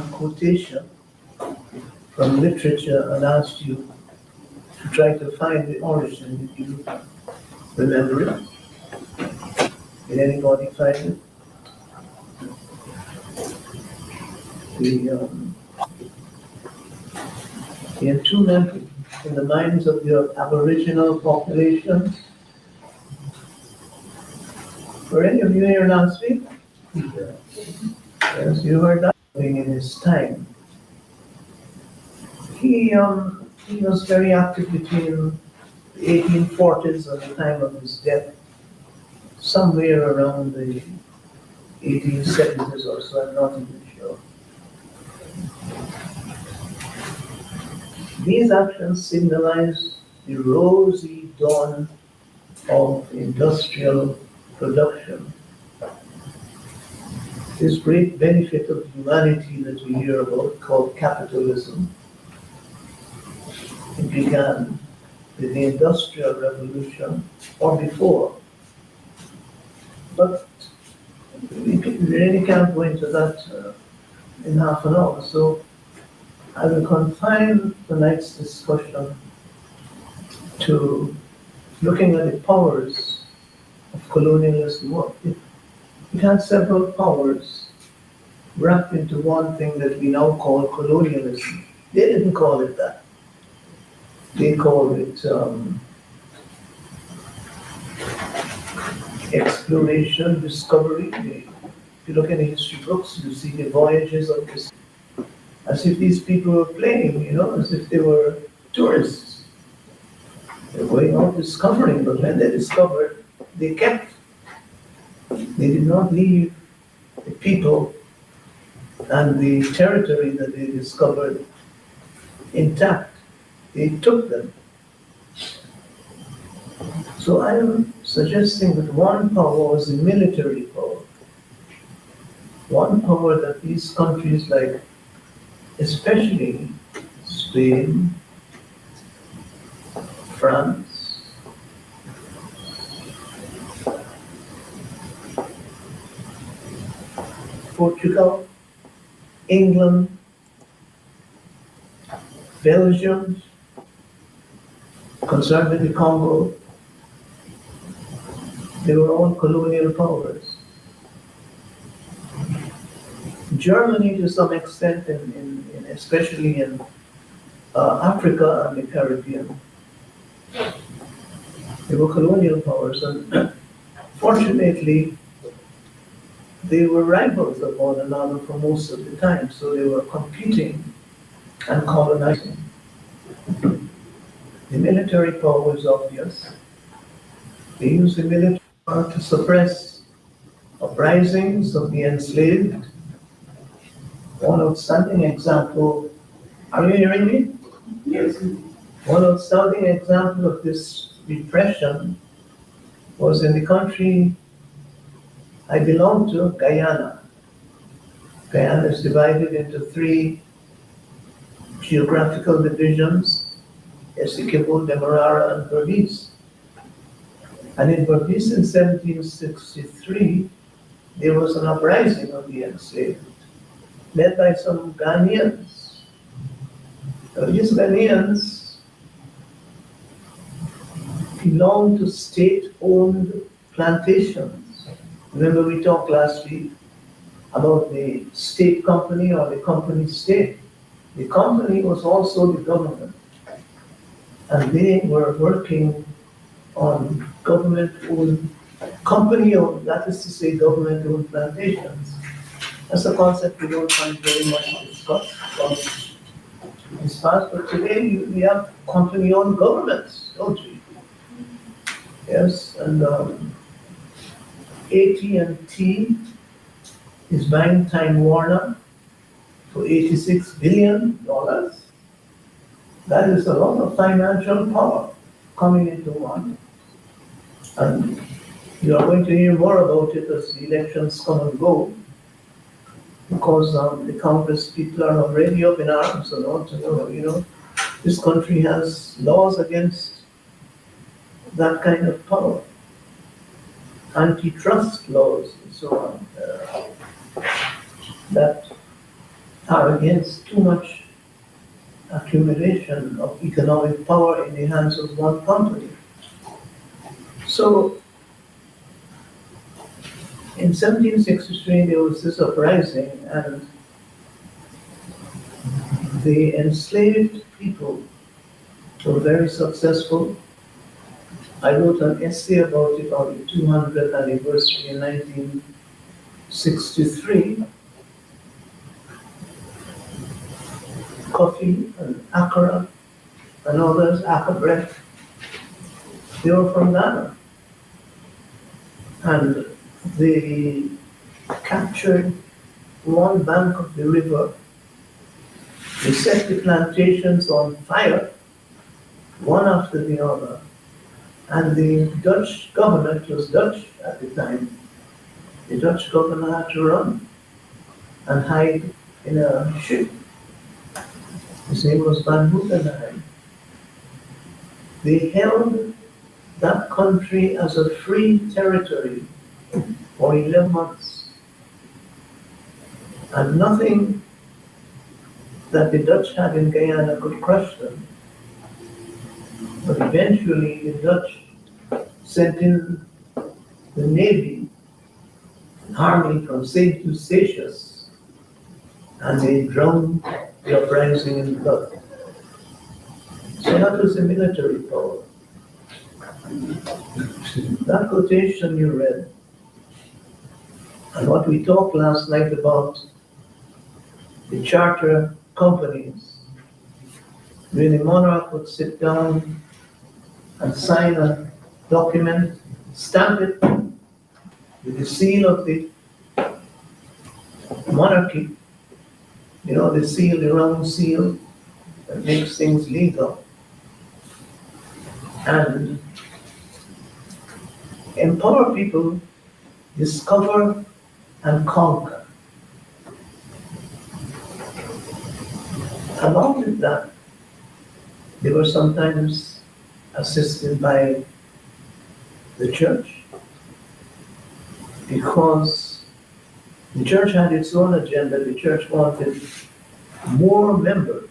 quotation from literature and asked you to try to find the origin. Did you remember it? Did anybody find it? The entombment in the minds of your Aboriginal population. Were any of you here last week? Yes, you heard that thing in his time. He was very active between the 1840s and the time of his death, somewhere around the 1870s or so, I'm not even sure. These actions symbolize the rosy dawn of industrial production. This great benefit of humanity that we hear about, called capitalism, it began with the Industrial Revolution or before. But we really can't go into that in half an hour, so I will confine tonight's discussion to looking at the powers of colonialism. It had several powers wrapped into one thing that we now call colonialism. They didn't call it that. They called it exploration, discovery. If you look in the history books, you see the voyages of this, as if these people were playing, as if they were tourists. They're going out discovering, but when they discovered, they kept. They did not leave the people and the territory that they discovered intact. They took them. So I am suggesting that one power was the military power. One power that these countries like, especially Spain, France, Portugal, England, Belgium, concerned with the Congo, they were all colonial powers. Germany, to some extent, especially in Africa and the Caribbean, they were colonial powers, and fortunately, they were rivals of one another for most of the time, so they were competing and colonizing. The military power was obvious. They used the military power to suppress uprisings of the enslaved. One outstanding example, are you hearing me? Yes. One outstanding example of this repression was in the country I belong to, Guyana. Guyana is divided into 3 geographical divisions: Essequibo, Demerara, and Berbice. And in Berbice in 1763, there was an uprising of the enslaved, led by some Ghanaians. Now, these Ghanaians belonged to state-owned plantations. Remember we talked last week about the state company or the company state. The company was also the government, and they were working on government-owned, company-owned, that is to say government-owned plantations. That's a concept we don't find very much discussed from this past, but today we have company-owned governments, don't we? Yes, and AT&T is buying Time Warner for $86 billion. That is a lot of financial power coming into one. And you are going to hear more about it as the elections come and go, because the Congress people are already up in arms and want to know, this country has laws against that kind of power, antitrust laws and so on, that are against too much accumulation of economic power in the hands of one company. So in 1763 there was this uprising and the enslaved people were very successful. I wrote an essay about it on the 200th anniversary in 1963. Coffee and Accra and others, Akabret, they were from Ghana. And they captured one bank of the river. They set the plantations on fire, one after the other. And the Dutch governor, it was Dutch at the time, the Dutch governor had to run and hide in a ship. His name was Van Hoevenheim. They held that country as a free territory for 11 months. And nothing that the Dutch had in Guyana could crush them. But eventually the Dutch sent in the Navy, an army from St. Eustatius, and they drowned the uprising in blood. So that was the military power. That quotation you read, and what we talked last night about the charter companies, where the monarch would sit down and sign a document, stamp it with the seal of the monarchy, you know, the seal, the round seal that makes things legal, and empower people, discover and conquer. Along with that, they were sometimes assisted by the church, because the church had its own agenda. The church wanted more members.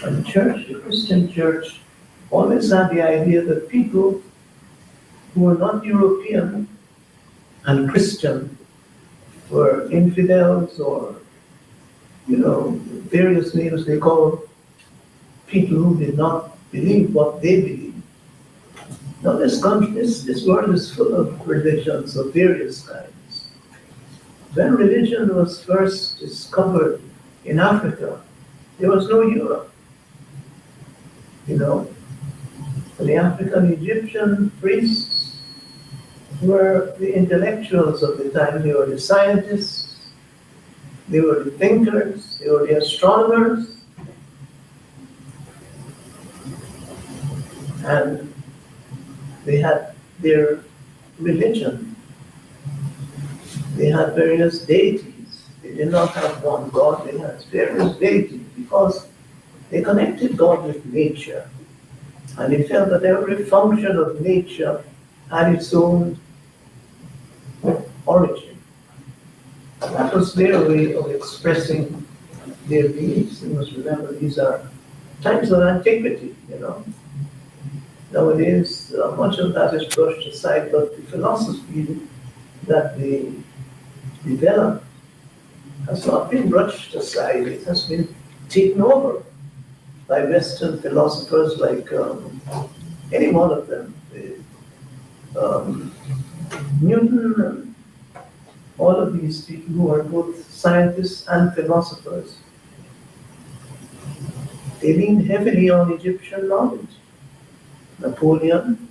And the church, the Christian church, always had the idea that people who were not European and Christian were infidels, or, you know, various names they call people who did not believe what they believed. Now this world is full of religions of various kinds. When religion was first discovered in Africa, there was no Europe. You know, the African Egyptian priests were the intellectuals of the time. They were the scientists, they were the thinkers, they were the astronomers, and they had their religion. They had various deities. They did not have one God, they had various deities, because they connected God with nature. And they felt that every function of nature had its own origin. That was their way of expressing their beliefs. You must remember, these are times of antiquity, you know. Nowadays, much of that is brushed aside, but the philosophy that they developed has not been brushed aside. It has been taken over by Western philosophers like any one of them, Newton, and all of these people who are both scientists and philosophers. They leaned heavily on Egyptian knowledge. Napoleon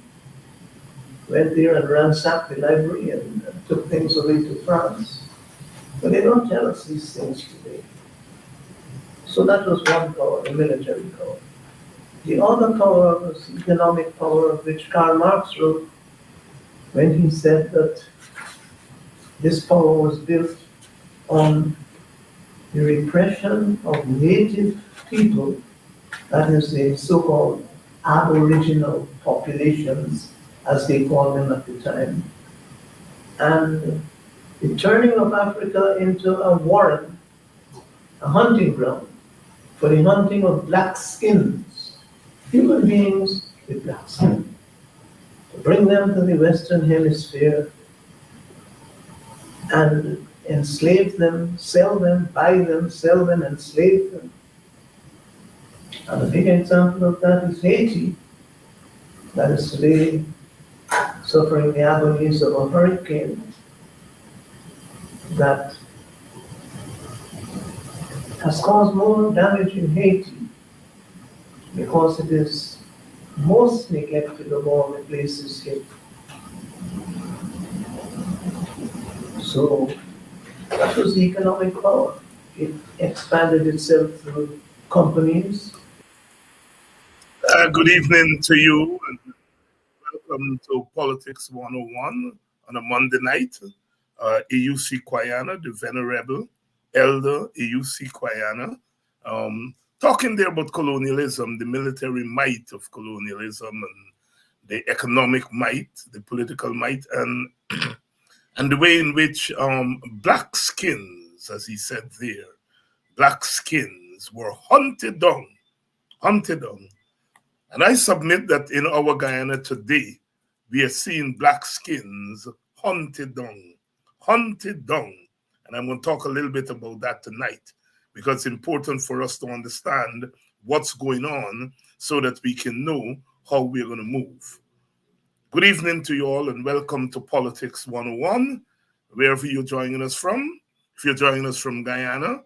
went there and ransacked the library and took things away to France. But they don't tell us these things today. So that was one power, the military power. The other power was economic power, of which Karl Marx wrote when he said that this power was built on the repression of native people, that is the so-called aboriginal populations, as they called them at the time, and the turning of Africa into a warren a hunting ground for the hunting of black skins, human beings with black skin, to bring them to the Western Hemisphere and enslave them, sell them, buy them, sell them, enslave them. And a big example of that is Haiti, that is today suffering the agonies of a hurricane that has caused more damage in Haiti because it is most neglected of all the places hit. So that was the economic power. It expanded itself through companies. Good evening to you, and welcome to Politics 101 on a Monday night. AUC Guyana, the Venerable Elder AUC Guyana, talking there about colonialism, the military might of colonialism, and the economic might, the political might, and and the way in which black skins, as he said there, black skins were hunted down. And I submit that in our Guyana today, we are seeing black skins hunted down. And I'm going to talk a little bit about that tonight because it's important for us to understand what's going on so that we can know how we're going to move. Good evening to you all and welcome to Politics 101, wherever you're joining us from. If you're joining us from Guyana,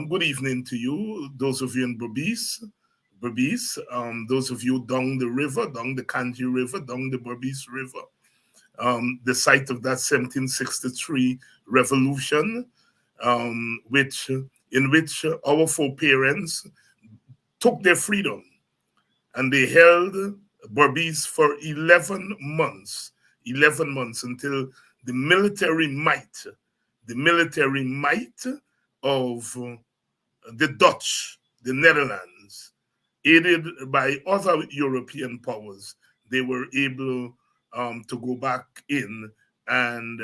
good evening to you, those of you in Berbice, those of you down the river, down the Kanji River, down the Berbice River, the site of that 1763 revolution, in which our foreparents took their freedom, and they held Berbice for 11 months until the military might of the Dutch, the Netherlands, aided by other European powers, they were able to go back in and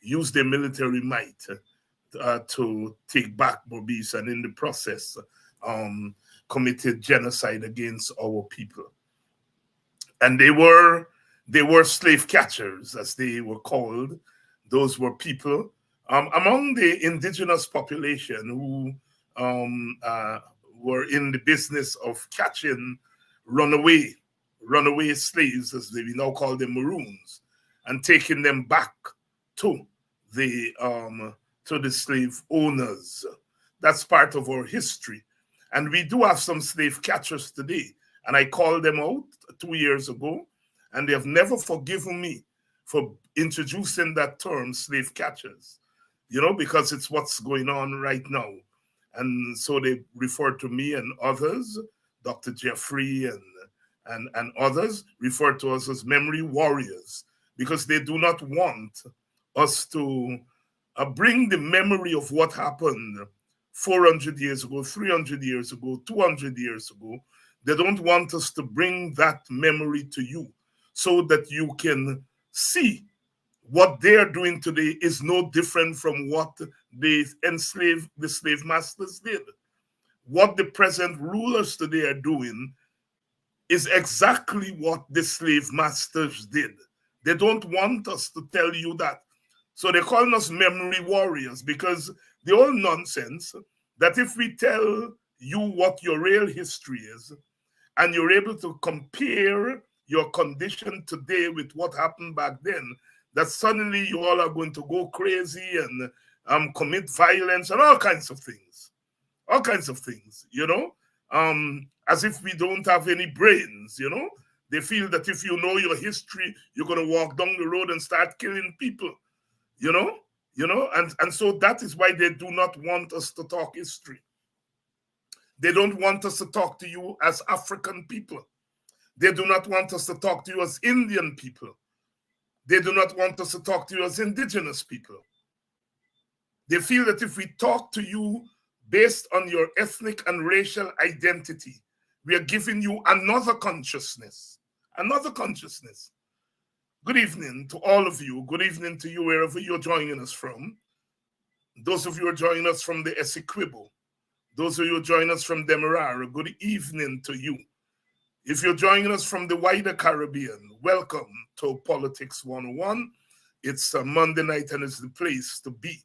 use their military might to take back Berbice, and in the process committed genocide against our people. And they were slave catchers, as they were called. Those were people among the indigenous population who were in the business of catching runaway slaves, as we now call them, maroons, and taking them back to the slave owners. That's part of our history. And we do have some slave catchers today. And I called them out 2 years ago, and they have never forgiven me for introducing that term, slave catchers, because it's what's going on right now. And so they refer to me and others, Dr. Jeffrey and others refer to us as memory warriors, because they do not want us to bring the memory of what happened 400 years ago, 300 years ago, 200 years ago. They don't want us to bring that memory to you so that you can see what they're doing today is no different from what the slave masters did. What the present rulers today are doing is exactly what the slave masters did. They don't want us to tell you that. So they're calling us memory warriors, because the old nonsense that if we tell you what your real history is, and you're able to compare your condition today with what happened back then, that suddenly you all are going to go crazy and commit violence and all kinds of things, as if we don't have any brains, They feel that if you know your history, you're going to walk down the road and start killing people, and so that is why they do not want us to talk history. They don't want us to talk to you as African people. They do not want us to talk to you as Indian people. They do not want us to talk to you as indigenous people. They feel that if we talk to you based on your ethnic and racial identity, we are giving you another consciousness. Good evening to all of you. Good evening to you wherever you're joining us from. Those of you who are joining us from the Essequibo, those of you who are joining us from Demerara, good evening to you. If you're joining us from the wider Caribbean, welcome to Politics 101. It's a Monday night and it's the place to be.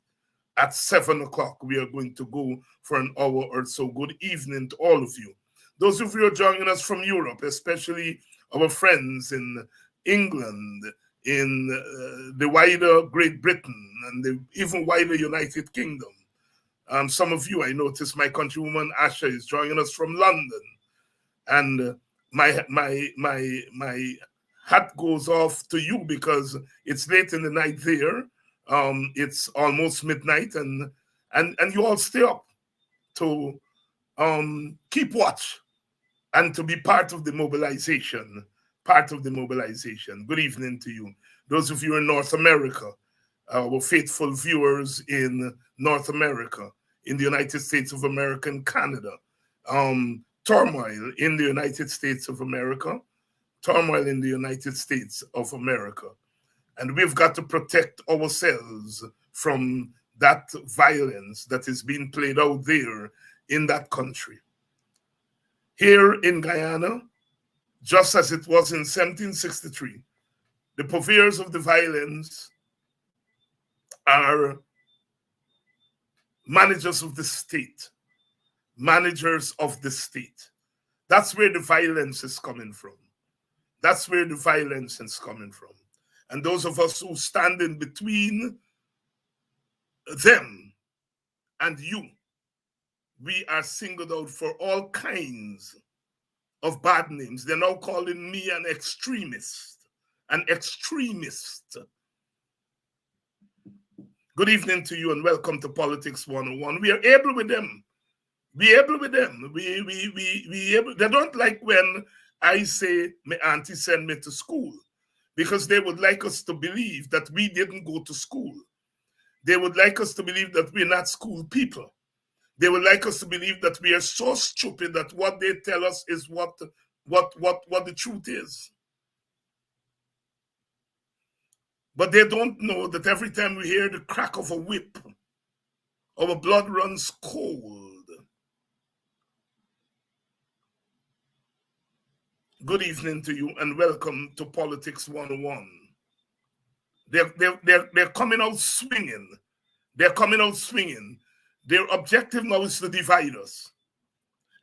At 7 o'clock, we are going to go for an hour or so. Good evening to all of you. Those of you who are joining us from Europe, especially our friends in England, in the wider Great Britain, and the even wider United Kingdom. Some of you, I noticed my countrywoman Asha is joining us from London. And my hat goes off to you because it's late in the night there. It's almost midnight, and you all stay up to keep watch and to be part of the mobilization. Good evening to you. Those of you in North America, our faithful viewers in North America, in the United States of America and Canada, turmoil in the United States of America, turmoil in the United States of America. And we've got to protect ourselves from that violence that is being played out there in that country. Here in Guyana, just as it was in 1763, the purveyors of the violence are managers of the state. Managers of the state. That's where the violence is coming from. That's where the violence is coming from. And those of us who stand in between them and you, we are singled out for all kinds of bad names. They're now calling me an extremist. An extremist. Good evening to you and welcome to Politics 101. We are able with them. We able with them. We able. They don't like when I say my auntie sent me to school, because they would like us to believe that we didn't go to school. They would like us to believe that we're not school people. They would like us to believe that we are so stupid that what they tell us is what the truth is. But they don't know that every time we hear the crack of a whip, our blood runs cold. Good evening to you and welcome to Politics 101. They're coming out swinging. They're coming out swinging. Their objective now is to divide us.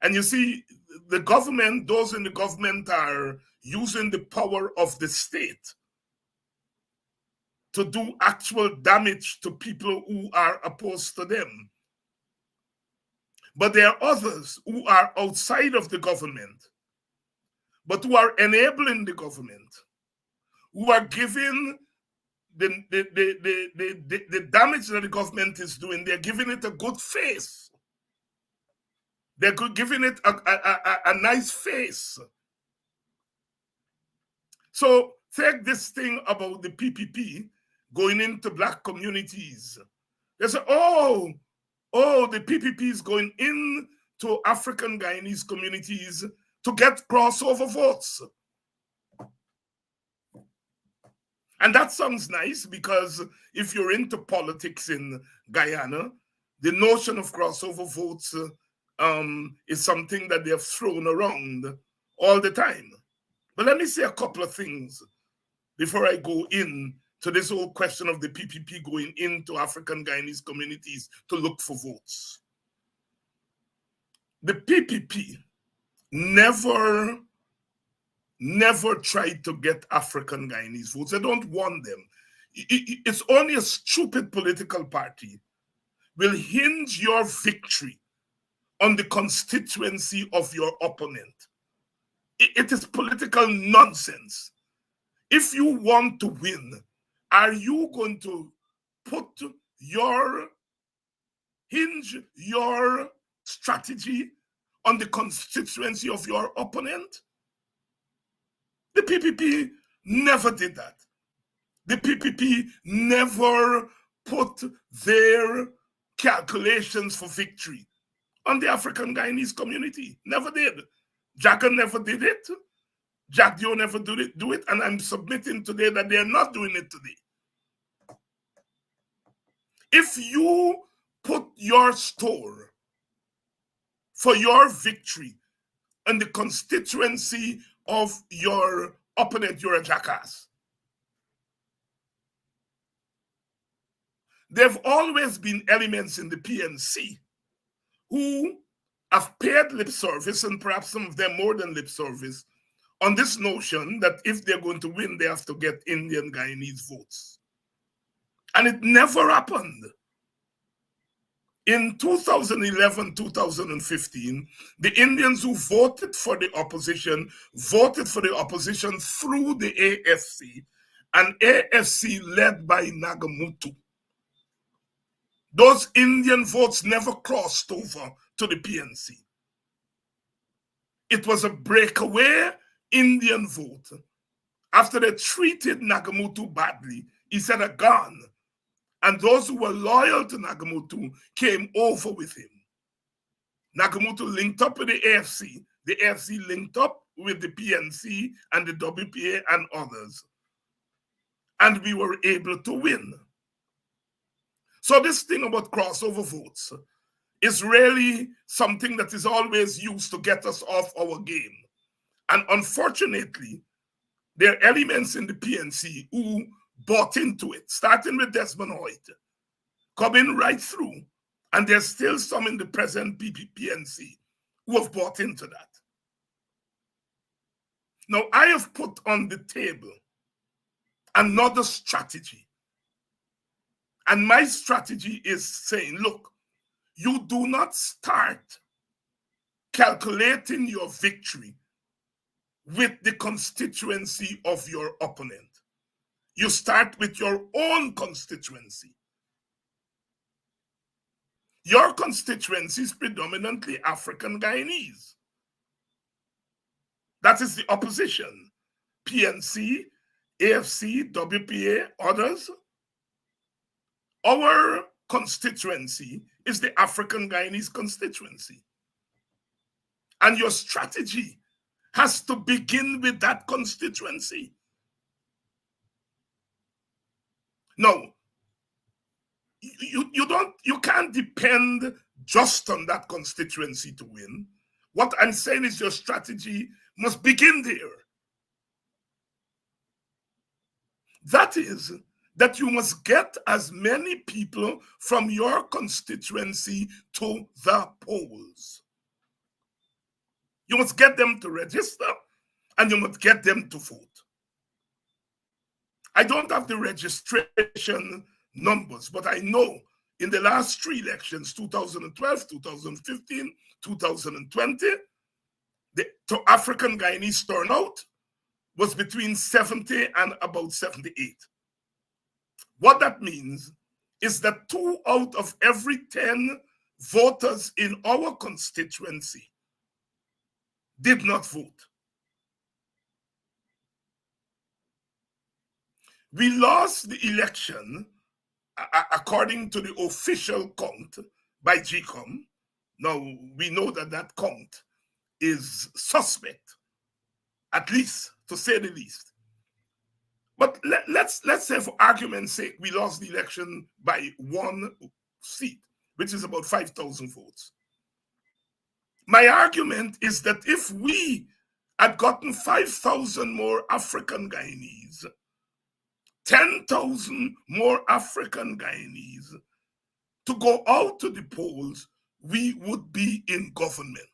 And you see, the government, those in the government are using the power of the state to do actual damage to people who are opposed to them. But there are others who are outside of the government, but who are enabling the government, who are giving the damage that the government is doing, they're giving it a good face. They're giving it a nice face. So take this thing about the PPP going into black communities. They say, oh, the PPP is going into African Guyanese communities to get crossover votes. And that sounds nice, because if you're into politics in Guyana, the notion of crossover votes is something that they have thrown around all the time. But let me say a couple of things before I go in to this whole question of the PPP going into African Guyanese communities to look for votes. The PPP never tried to get African Guyanese votes. They don't want them. It's only a stupid political party will hinge your victory on the constituency of your opponent. It is political nonsense. If you want to win, are you going to hinge your strategy on the constituency of your opponent? The PPP never did that. The PPP never put their calculations for victory on the African Guyanese community. Never did. Jagger never did it. Jack Dio never do it, and I'm submitting today that they're not doing it today. If you put your store for your victory in the constituency of your opponent, you're a jackass. There have always been elements in the PNC who have paid lip service, and perhaps some of them more than lip service, on this notion that if they're going to win, they have to get Indian Guyanese votes. And it never happened. In 2011, 2015, the Indians who voted for the opposition through the AFC, and AFC led by Nagamutu. Those Indian votes never crossed over to the PNC. It was a breakaway Indian vote. After they treated Nagamutu badly, he said a gun. And those who were loyal to Nagamutu came over with him. Nagamutu linked up with the AFC. The AFC linked up with the PNC and the WPA and others. And we were able to win. So this thing about crossover votes is really something that is always used to get us off our game. And unfortunately, there are elements in the PNC who bought into it, starting with Desmond Hoyt, coming right through. And there's still some in the present PNC who have bought into that. Now, I have put on the table another strategy. And my strategy is saying, look, you do not start calculating your victory with the constituency of your opponent. You start with your own constituency. Your constituency is predominantly African Guyanese. That is the opposition. PNC, AFC, WPA, others. Our constituency is the African Guyanese constituency. And your strategy has to begin with that constituency. No, you can't depend just on that constituency to win. What I'm saying is your strategy must begin there. That is, that you must get as many people from your constituency to the polls. You must get them to register, and you must get them to vote. I don't have the registration numbers, but I know in the last three elections, 2012, 2015, 2020, the African Guyanese turnout was between 70 and about 78. What that means is that 2 out of every 10 voters in our constituency did not vote. We lost the election according to the official count by GCOM. Now, we know that that count is suspect, at least, to say the least. But let's say, for argument's sake, we lost the election by 1 seat, which is about 5,000 votes. My argument is that if we had gotten 5,000 more African Guyanese, 10,000 more African Guyanese to go out to the polls, we would be in government.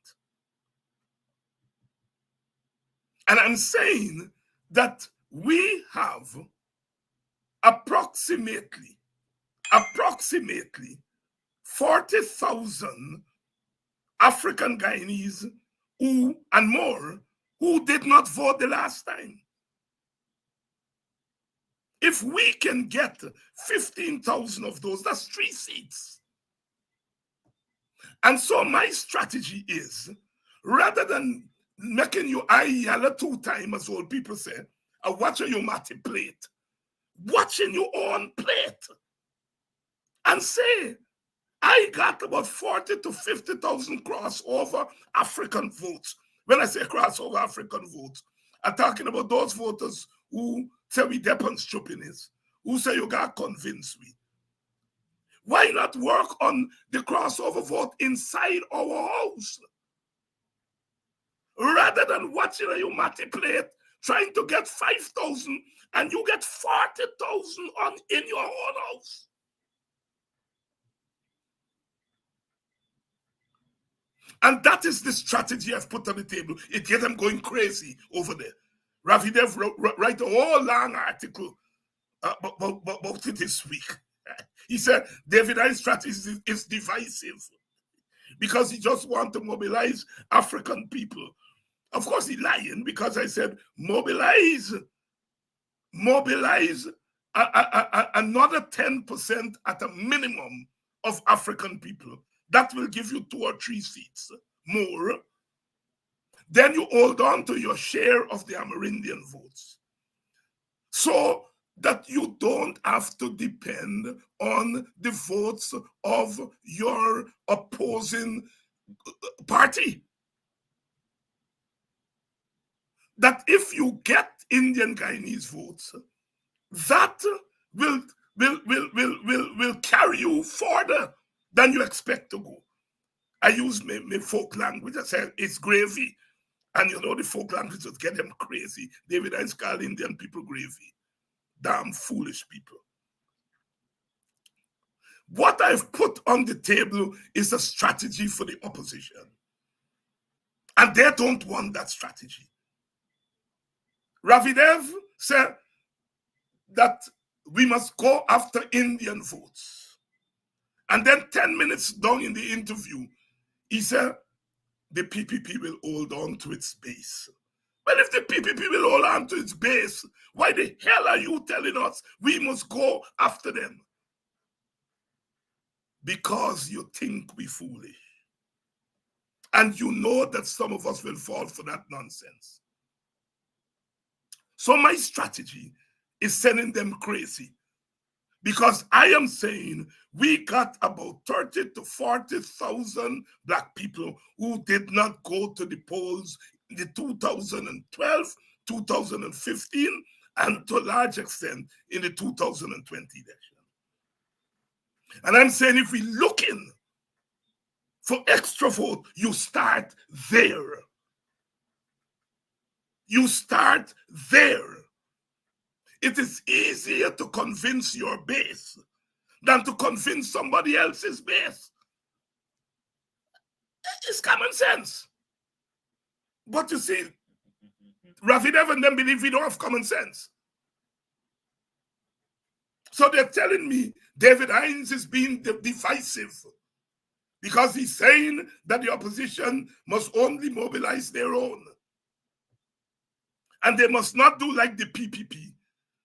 And I'm saying that we have approximately 40,000 African Guyanese who did not vote the last time. If we can get 15,000 of those, that's 3 seats. And so my strategy is, rather than making your eye yellow 2 times, as old people say, and watching your matty plate, watching your own plate, and say, I got about 40 to 50,000 crossover African votes. When I say crossover African votes, I'm talking about those voters who say we depend stupidness, who say you got convinced we. Why not work on the crossover vote inside our house? Rather than watching a Umati plate, trying to get 5,000 and you get 40,000 in your own house. And that is the strategy I've put on the table. It gets them going crazy over there. Ravi Dev write a whole long article about it this week. He said David I's strategy is divisive because he just wants to mobilize African people. Of course, he's lying because I said mobilize another 10% at a minimum of African people. That will give you 2 or 3 seats more. Then you hold on to your share of the Amerindian votes, so that you don't have to depend on the votes of your opposing party. That if you get Indian Guyanese votes, that will carry you further than you expect to go. I use my folk language. I said it's gravy. And you know the folk language would get them crazy. David Hines called Indian people gravy. Damn foolish people. What I've put on the table is a strategy for the opposition. And they don't want that strategy. Ravi Dev said that we must go after Indian votes. And then 10 minutes down in the interview, he said the PPP will hold on to its base. Well, if the PPP will hold on to its base, why the hell are you telling us we must go after them? Because you think we're foolish. And you know that some of us will fall for that nonsense. So my strategy is sending them crazy. Because I am saying we got about 30 to 40,000 Black people who did not go to the polls in the 2012, 2015, and to a large extent in the 2020 election. And I'm saying if we're looking for extra vote, you start there. You start there. It is easier to convince your base than to convince somebody else's base. It's common sense. But you see, Rafi Dev and them believe we don't have common sense. So they're telling me David Hines is being divisive because he's saying that the opposition must only mobilize their own. And they must not do like the PPP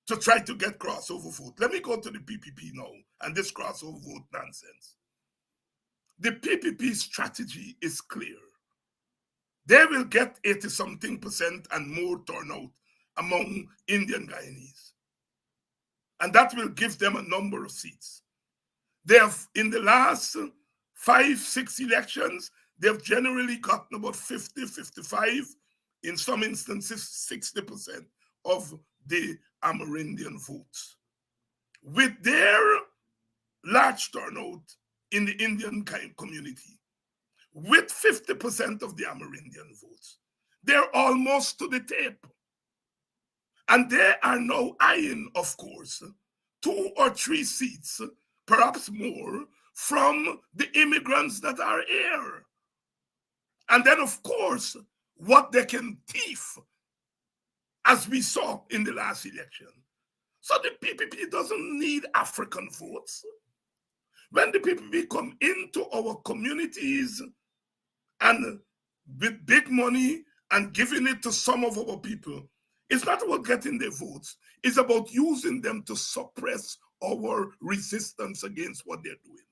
to try to get crossover vote. Let me go to the PPP now and this crossover vote nonsense. The PPP strategy is clear. They will get 80-something% and more turnout among Indian Guyanese. And that will give them a number of seats. They have, in the last 5-6 elections, they've generally gotten about 50, 55, in some instances 60% of the Amerindian votes. With their large turnout in the Indian community, with 50% of the Amerindian votes, they're almost to the tape. And they are now eyeing, of course, 2 or 3 seats, perhaps more, from the immigrants that are here. And then, of course, what they can thief, as we saw in the last election. So the PPP doesn't need African votes. When the PPP come into our communities and with big money and giving it to some of our people, it's not about getting their votes. It's about using them to suppress our resistance against what they're doing.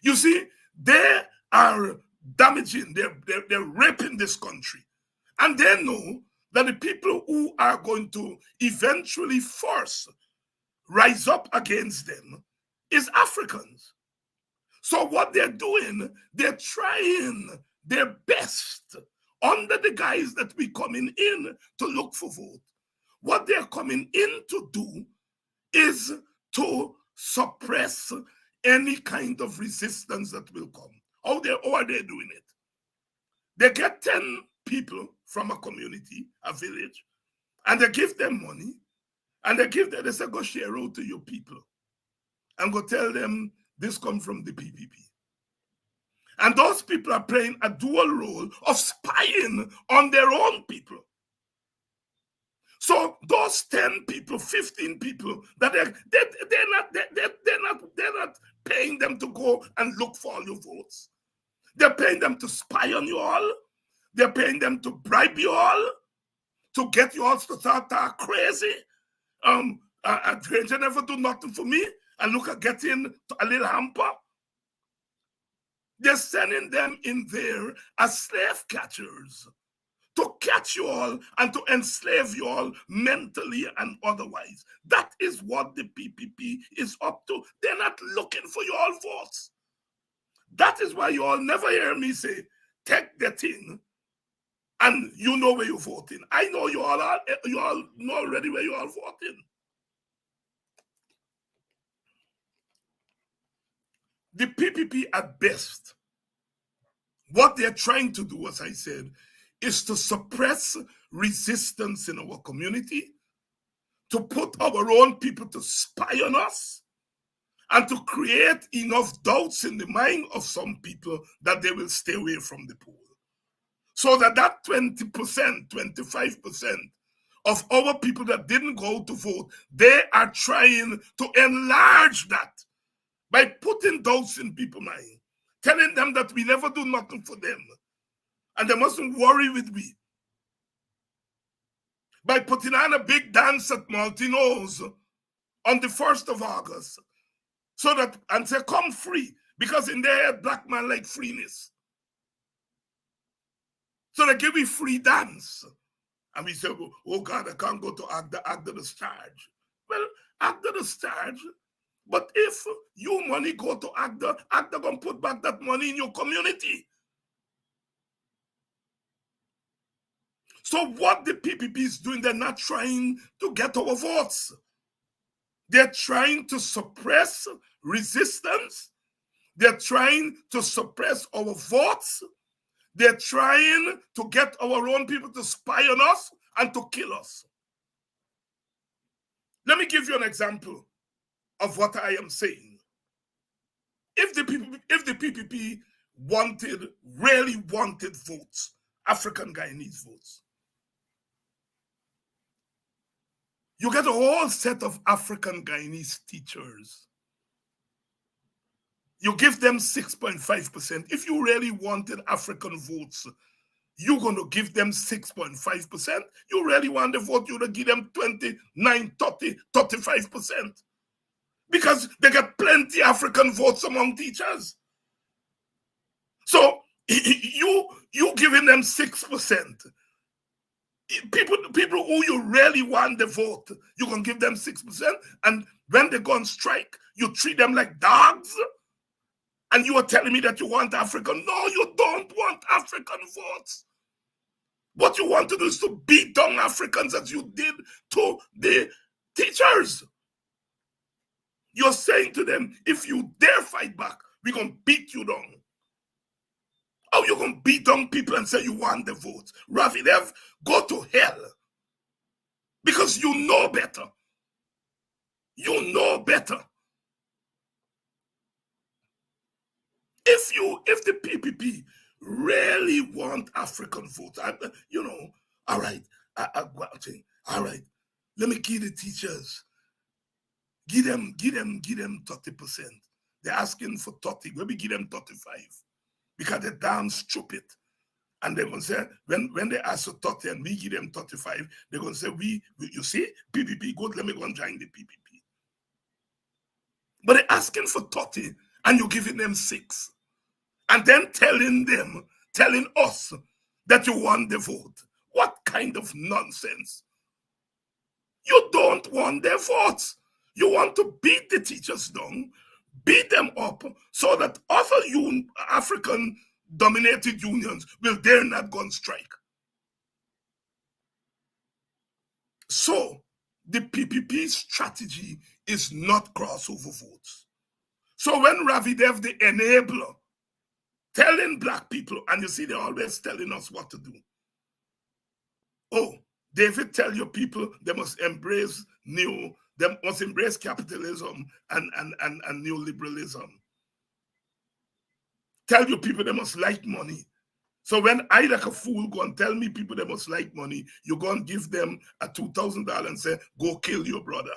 You see, they are damaging, they're raping this country. And they know that the people who are going to eventually first rise up against them is Africans. So what they're doing, they're trying their best under the guise that we're coming in to look for vote. What they're coming in to do is to suppress any kind of resistance that will come. How are they doing it? They get 10 people from a community, a village, and they give them money, and they say, go share out to your people, and go tell them this comes from the PPP. And those people are playing a dual role of spying on their own people. So those 10 people, 15 people, that they're not paying them to go and look for all your votes. They're paying them to spy on you all. They're paying them to bribe you all, to get you all to start crazy. A stranger never do nothing for me, and look at getting a little hamper. They're sending them in there as slave catchers to catch you all and to enslave you all mentally and otherwise. That is what the PPP is up to. They're not looking for your all votes. That is why you all never hear me say, take the thing and you know where you're voting. I know you all know already where you are voting. The PPP at best, what they're trying to do, as I said, is to suppress resistance in our community, to put our own people to spy on us, and to create enough doubts in the mind of some people that they will stay away from the poll. So that 20%, 25% of our people that didn't go to vote, they are trying to enlarge that by putting doubts in people's mind, telling them that we never do nothing for them, and they mustn't worry with me. By putting on a big dance at Maltino's on the 1st of August, so that, and say, come free, because in their head, black man like freeness. So they give me free dance. And we say, oh God, I can't go to Agda the charge. Well, Agda the charge, but if your money go to Agda gonna put back that money in your community. So what the PPP is doing, they're not trying to get our votes. They're trying to suppress resistance. They're trying to suppress our votes. They're trying to get our own people to spy on us and to kill us. Let me give you an example of what I am saying. If the PPP really wanted votes, African Guyanese votes, you get a whole set of African Guyanese teachers. You give them 6.5%. If you really wanted African votes, you're going to give them 6.5%. You really want the vote, you're going to give them 29, 30, 35%. Because they get plenty African votes among teachers. So you giving them 6%. People who you really want the vote, you can give them 6%. And when they go on strike, you treat them like dogs. And you are telling me that you want African. No, you don't want African votes. What you want to do is to beat down Africans as you did to the teachers. You're saying to them, if you dare fight back, we're going to beat you down. How you going to beat down people and say you want the votes? Ravidev, go to hell. Because you know better. You know better. If the PPP really want African votes, all right, all right, let me give the teachers, give them 30%. They're asking for 30, let me give them 35, because they're damn stupid. And they're going to say, when they ask for 30 and we give them 35, they're going to say, you see, PPP, good, let me go and join the PPP. But they're asking for 30 and you're giving them 6. And then telling us that you want the vote. What kind of nonsense? You don't want their votes. You want to beat the teachers down, beat them up, so that other African-dominated unions will dare not go on strike. So the PPP strategy is not crossover votes. So when Ravi Dev, the enabler, telling black people, and you see they're always telling us what to do. Oh, David, tell your people they must embrace capitalism and neoliberalism. Tell your people they must like money. So when I, like a fool, go and tell me people they must like money, you go and give them a $2,000 and say, go kill your brother.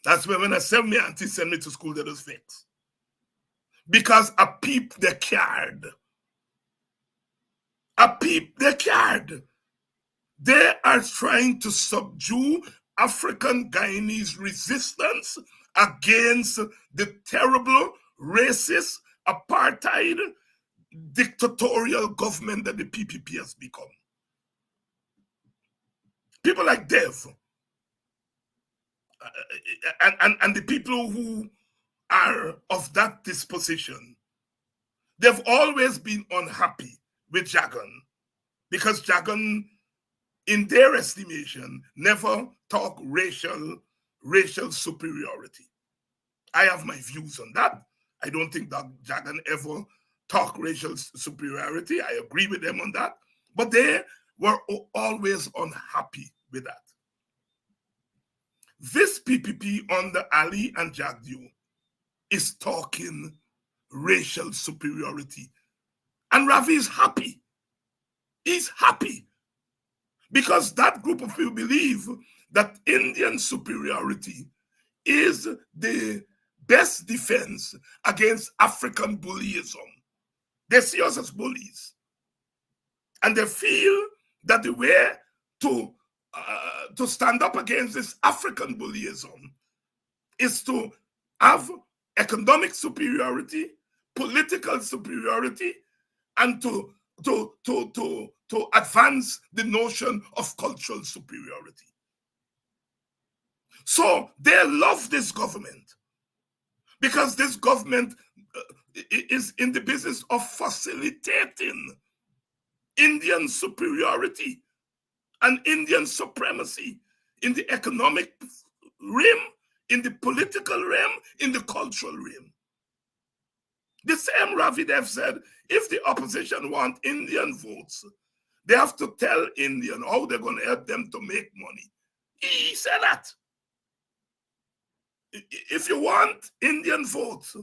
That's when I send me auntie send me to school, that is fixed. Because a peep they cared. A peep they cared. They are trying to subdue African Guyanese resistance against the terrible, racist, apartheid, dictatorial government that the PPP has become. People like Dev and the people who are of that disposition, they've always been unhappy with Jagan because Jagan, in their estimation, never talk racial superiority. I have my views on that. I don't think that Jagan ever talk racial superiority. I agree with them on that. But they were always unhappy with that. This PPP under Ali and Jagdew is talking racial superiority. And Ravi is happy. He's happy. Because that group of people believe that Indian superiority is the best defense against African bullyism. They see us as bullies. And they feel that the way to stand up against this African bullyism is to have economic superiority, political superiority, and to advance the notion of cultural superiority. So they love this government because this government is in the business of facilitating Indian superiority and Indian supremacy in the economic realm, in the political realm, in the cultural realm. The same Ravi Dev said, if the opposition want Indian votes, they have to tell Indian how they're going to help them to make money. He said that. If you want Indian votes,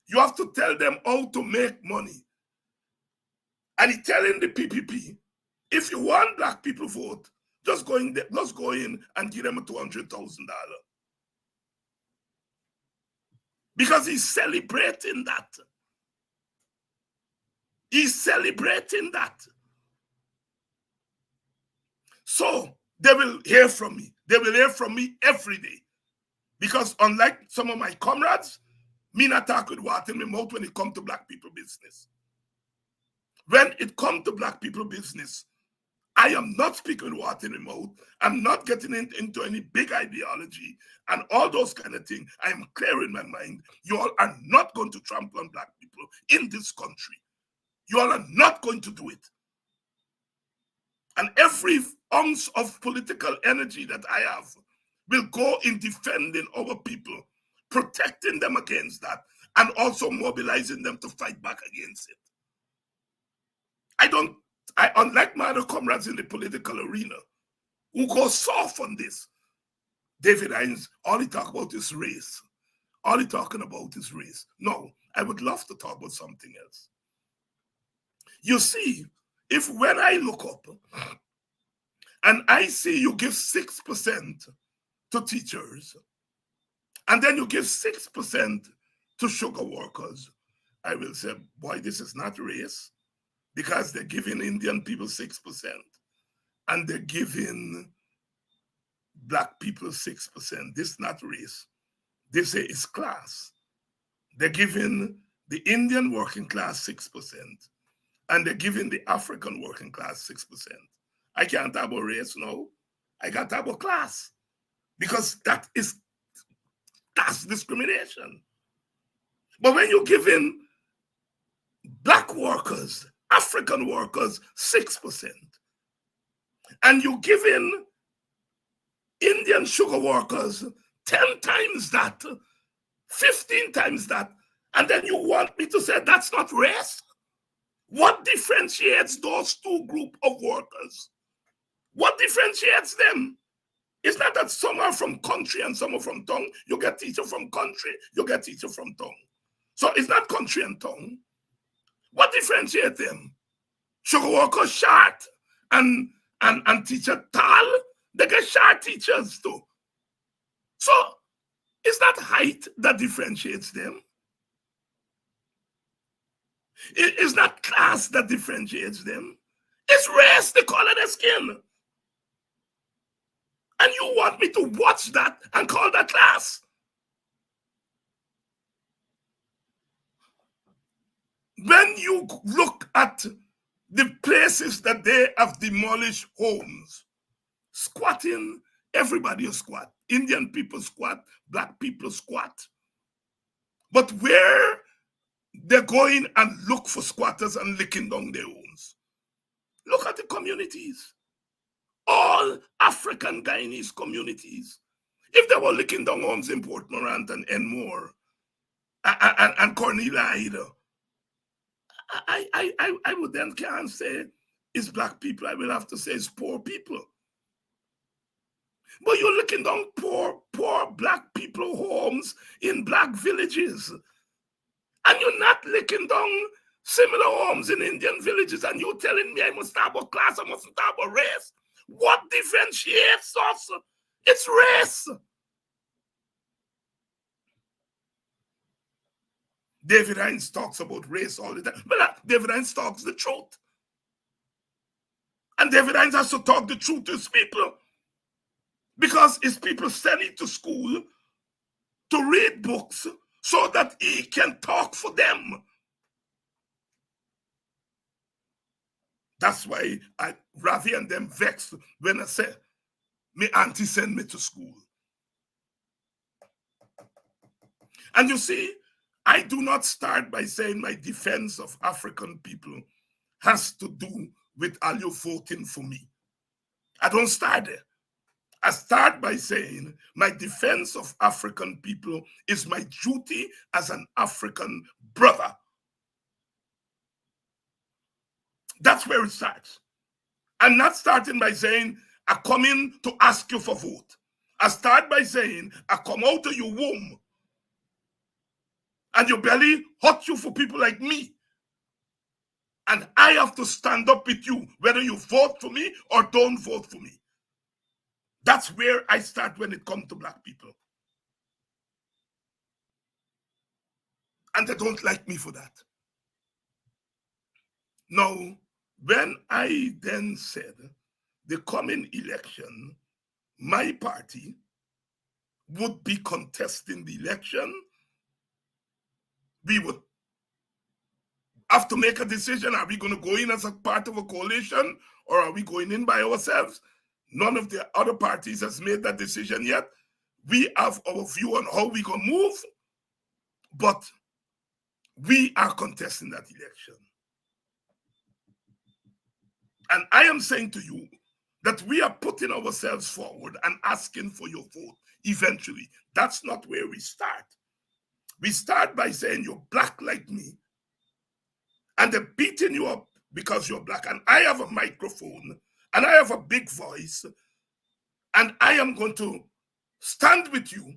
you have to tell them how to make money. And he's telling the PPP, if you want black people vote, just go in and give them $200,000. Because he's celebrating that. He's celebrating that. So they will hear from me. They will hear from me every day. Because unlike some of my comrades, me not talk with water in my mouth when it comes to black people business. When it comes to black people business, I am not speaking with water in my mouth. I'm not getting into any big ideology and all those kind of things. I am clear in my mind. You all are not going to trample on black people in this country. You all are not going to do it. And every ounce of political energy that I have will go in defending our people, protecting them against that, and also mobilizing them to fight back against it. Unlike my other comrades in the political arena, who go soft on this, David Hines, all he talk about is race. All he talking about is race. No, I would love to talk about something else. You see, if when I look up and I see you give 6% to teachers, and then you give 6% to sugar workers, I will say, boy, this is not race, because they're giving Indian people 6%, and they're giving black people 6%. This is not race. This is class. They're giving the Indian working class 6%, and they're giving the African working class 6%. I can't talk about race now. I got to talk about class, because that is class discrimination. But when you're giving black workers, African workers 6%, and you're giving Indian sugar workers 10 times that, 15 times that, and then you want me to say that's not race? What differentiates those two groups of workers? What differentiates them? It's not that some are from country and some are from tongue. You get teacher from country, you get teacher from tongue. So it's not country and tongue. What differentiates them? Sugar worker short and teacher tall, they get short teachers too. So it's not height that differentiates them. It's not class that differentiates them. It's race, the color of their skin. And you want me to watch that and call that class? When you look at the places that they have demolished homes, squatting, everybody squat. Indian people squat, black people squat. But where they're going and look for squatters and licking down their homes. Look at the communities. All African Guyanese communities. If they were licking down homes in Port Morant and Enmore and Cornelia, I would then can't say it's black people. I will have to say it's poor people. But you're looking down poor black people homes in black villages. And you're not licking down similar homes in Indian villages. And you're telling me I must have a class, I mustn't have a race. What differentiates us? It's race. David Hines talks about race all the time. But David Hines talks the truth. And David Hines has to talk the truth to his people. Because his people send him to school to read books so that he can talk for them. That's why Ravi and them vexed when I said, my auntie sent me to school. And you see, I do not start by saying my defense of African people has to do with are you voting for me? I don't start there. I start by saying my defense of African people is my duty as an African brother. That's where it starts. I'm not starting by saying, I come in to ask you for vote. I start by saying, I come out of your womb and your belly hot you for people like me. And I have to stand up with you, whether you vote for me or don't vote for me. That's where I start when it comes to black people. And they don't like me for that. Now, when I then said the coming election, my party would be contesting the election, we would have to make a decision. Are we going to go in as a part of a coalition or are we going in by ourselves? None of the other parties has made that decision yet. We have our view on how we going to move, but we are contesting that election. And I am saying to you that we are putting ourselves forward and asking for your vote eventually. That's not where we start. We start by saying you're black like me, and they're beating you up because you're black. And I have a microphone, and I have a big voice, and I am going to stand with you,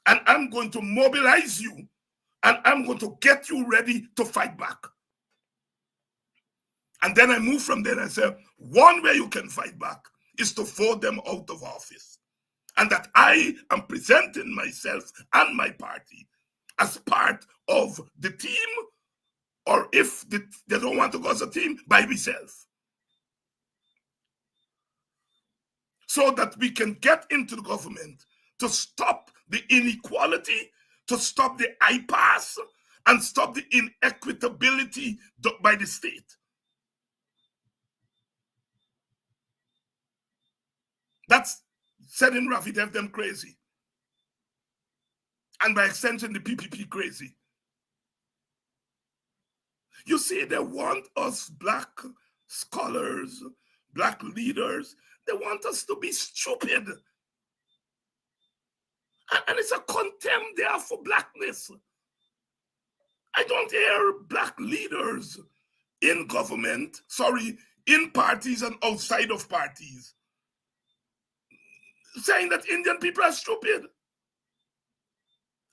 and I'm going to mobilize you, and I'm going to get you ready to fight back. And then I move from there and I say, one way you can fight back is to vote them out of office. And that I am presenting myself and my party as part of the team, or if they don't want to go as a team, by myself. So that we can get into the government to stop the inequality, to stop the impasse, and stop the inequitability by the state. That's setting Rafi Dev them crazy. And by extension, the PPP crazy. You see, they want us black scholars, black leaders, they want us to be stupid. And it's a contempt there for blackness. I don't hear black leaders in government, in parties and outside of parties, saying that Indian people are stupid.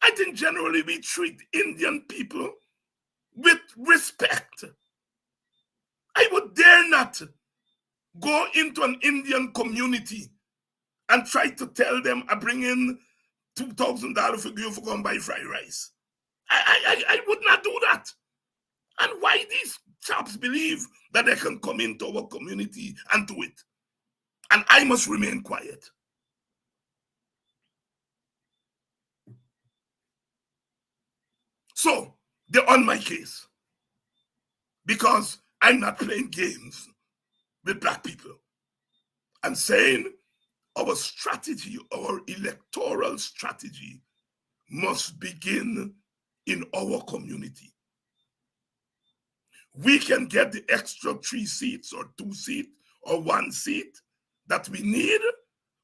I think generally we treat Indian people with respect. I would dare not go into an Indian community and try to tell them I bring in $2,000 for you for going buy fried rice. I would not do that. And why these chaps believe that they can come into our community and do it. And I must remain quiet. So they're on my case because I'm not playing games with black people. I'm saying our strategy, our electoral strategy must begin in our community. We can get the extra 3 seats or 2 seats or 1 seat that we need.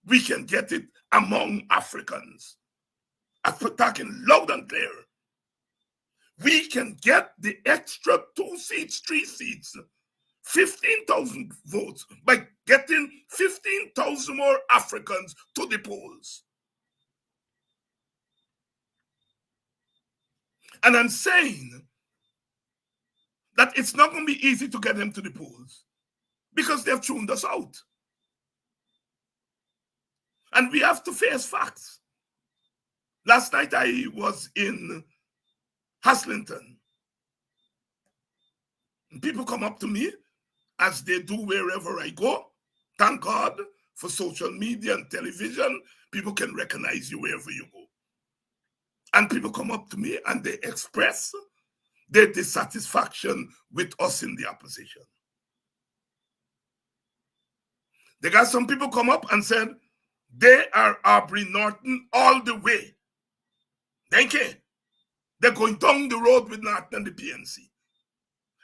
We can get it among Africans. I'm talking loud and clear. We can get the extra 2 seats, 3 seats, 15,000 votes by getting 15,000 more Africans to the polls. And I'm saying that it's not going to be easy to get them to the polls because they've tuned us out. And we have to face facts. Last night I was in Haslington. And people come up to me, as they do wherever I go. Thank God for social media and television. People can recognize you wherever you go. And people come up to me and they express their dissatisfaction with us in the opposition. They got some people come up and said, they are Aubrey Norton all the way. Thank you. They're going down the road with Norton and the PNC.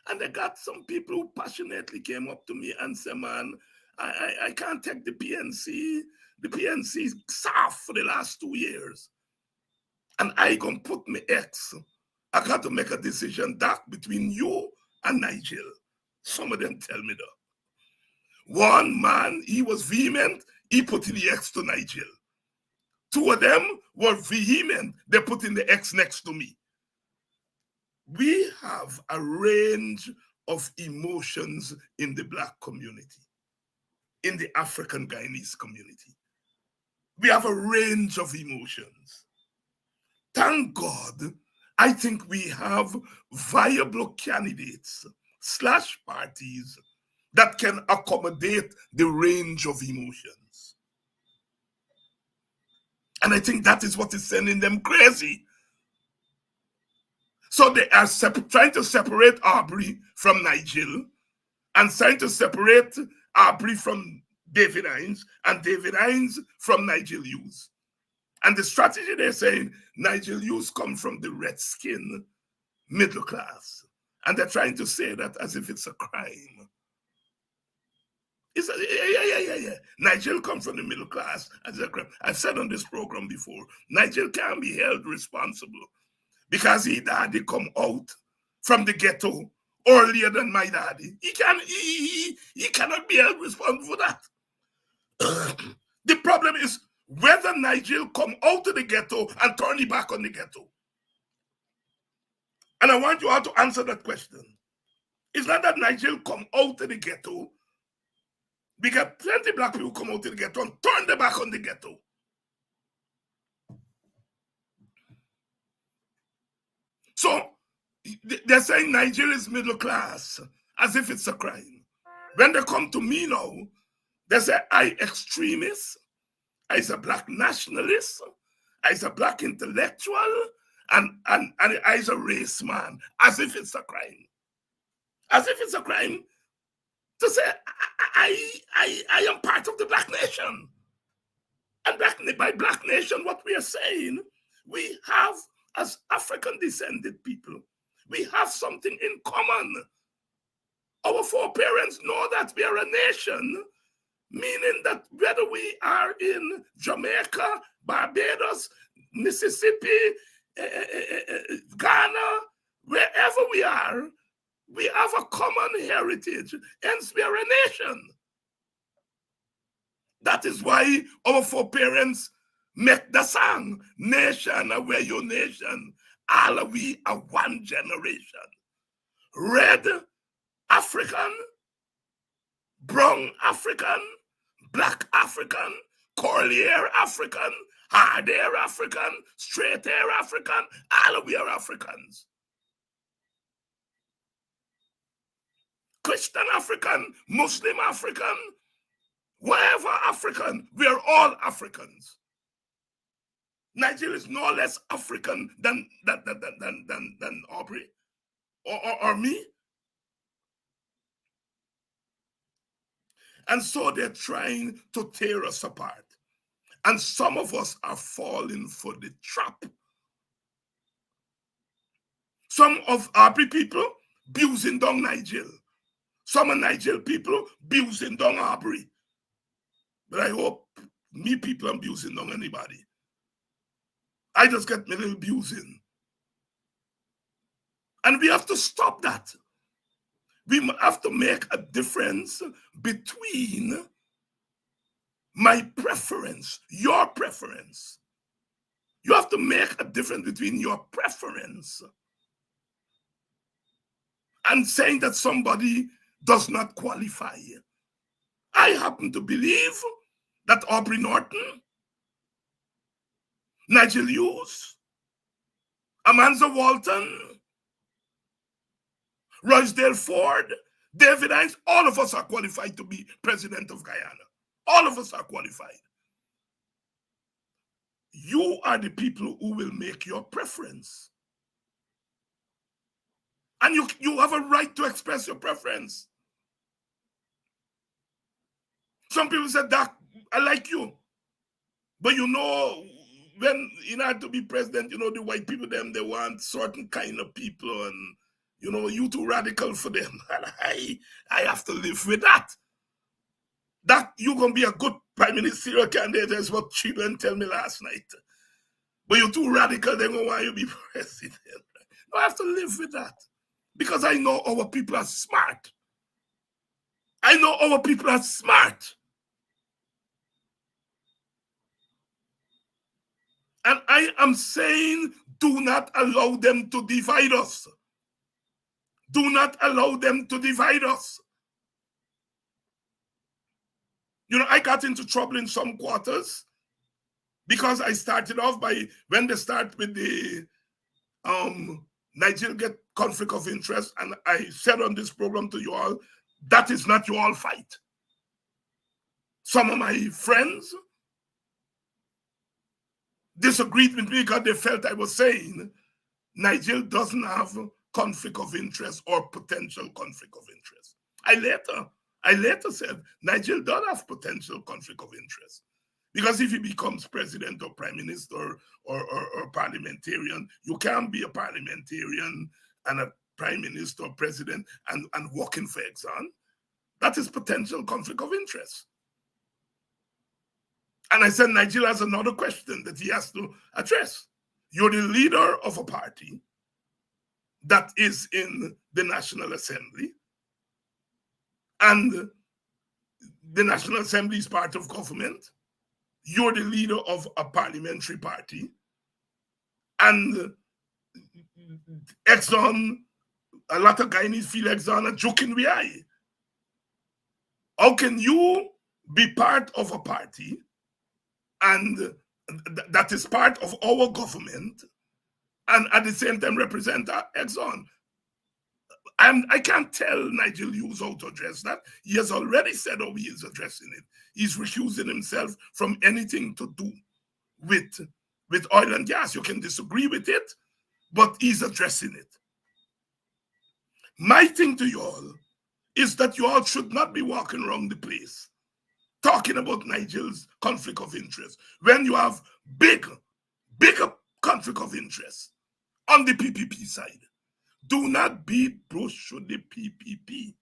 And they got some people who passionately came up to me and said, man, I can't take the PNC. The PNC is soft for the last 2 years. And I gonna put my ex. I got to make a decision, Doc, between you and Nigel. Some of them tell me that. One man, he was vehement. He put in the X to Nigel. 2 of them were vehement. They put in the X next to me. We have a range of emotions in the black community, in the African Guyanese community. We have a range of emotions. Thank God, I think we have viable candidates / parties that can accommodate the range of emotions. And I think that is what is sending them crazy. So they are trying to separate Aubrey from Nigel and trying to separate Aubrey from David Hines and David Hines from Nigel Hughes. And the strategy they're saying, Nigel Hughes come from the red-skin middle class. And they're trying to say that as if it's a crime. Yeah. Nigel comes from the middle class as a crime. I've said on this program before, Nigel can't be held responsible because his daddy come out from the ghetto earlier than my daddy. He cannot be held responsible for that. The problem is whether Nigel come out of the ghetto and turn it back on the ghetto. And I want you all to answer that question. It's not that Nigel come out of the ghetto. We got plenty of black people come out of the ghetto and turn them back on the ghetto. So they're saying Nigel is middle class as if it's a crime. When they come to me now, they say I extremist, I's a black nationalist, I's a black intellectual, and I's a race man, as if it's a crime. As if it's a crime to say I am part of the black nation. And by black nation, what we are saying, we have, as African descended people, we have something in common. Our foreparents know that we are a nation, meaning that whether we are in Jamaica, Barbados, Mississippi, Ghana, wherever we have a common heritage, hence we are a nation. That is why our foreparents make the song, nation, where your nation, all we are one generation. Red African, brown African, black African, curly hair African, hard hair African, straight hair African, all we are Africans. Christian African, Muslim African, wherever African, we are all Africans. Nigeria is no less African than Aubrey or me. And so they're trying to tear us apart. And some of us are falling for the trap. Some of Aubrey people abusing down Nigel. Some of Nigel people abusing down Aubrey. But I hope me people are abusing down anybody. I just get me little abusing. And we have to stop that. We have to make a difference between my preference, your preference. You have to make a difference between your preference and saying that somebody does not qualify. I happen to believe that Aubrey Norton, Nigel Hughes, Amanza Walton, Rosedale Ford, David Hines, all of us are qualified to be president of Guyana. All of us are qualified. You are the people who will make your preference. And you have a right to express your preference. Some people said, Doc, I like you. But you know, when in order to be president, you know, the white people, they want certain kind of people, and you know, you too radical for them. And I have to live with that. That you're gonna be a good prime ministerial candidate, is what children tell me last night. But you're too radical, they're gonna want you to be president. I have to live with that. Because I know our people are smart. I know our people are smart. And I am saying, do not allow them to divide us. Do not allow them to divide us. You know, I got into trouble in some quarters because I started off by, when they start with the Nigeria get conflict of interest, and I said on this program to you all, that is not your all fight. Some of my friends disagreed with me because they felt I was saying Nigeria doesn't have conflict of interest or potential conflict of interest. I later said Nigeria does have potential conflict of interest. Because if he becomes president or prime minister or parliamentarian, you can't be a parliamentarian and a prime minister or president and working for Exxon. That is potential conflict of interest. And I said, Nigeria has another question that he has to address. You're the leader of a party that is in the National Assembly, and the National Assembly is part of government. You're the leader of a parliamentary party, and Exxon, a lot of Guyanese feel Exxon a joking we are. How can you be part of a party and that is part of our government and at the same time represent Exxon? I can't tell Nigel Hughes how to address that. He has already said how he is addressing it. He's recusing himself from anything to do with oil and gas. You can disagree with it, but he's addressing it. My thing to you all is that you all should not be walking around the place talking about Nigel's conflict of interest when you have bigger conflict of interest on the PPP side. Do not be pushed to the PPP.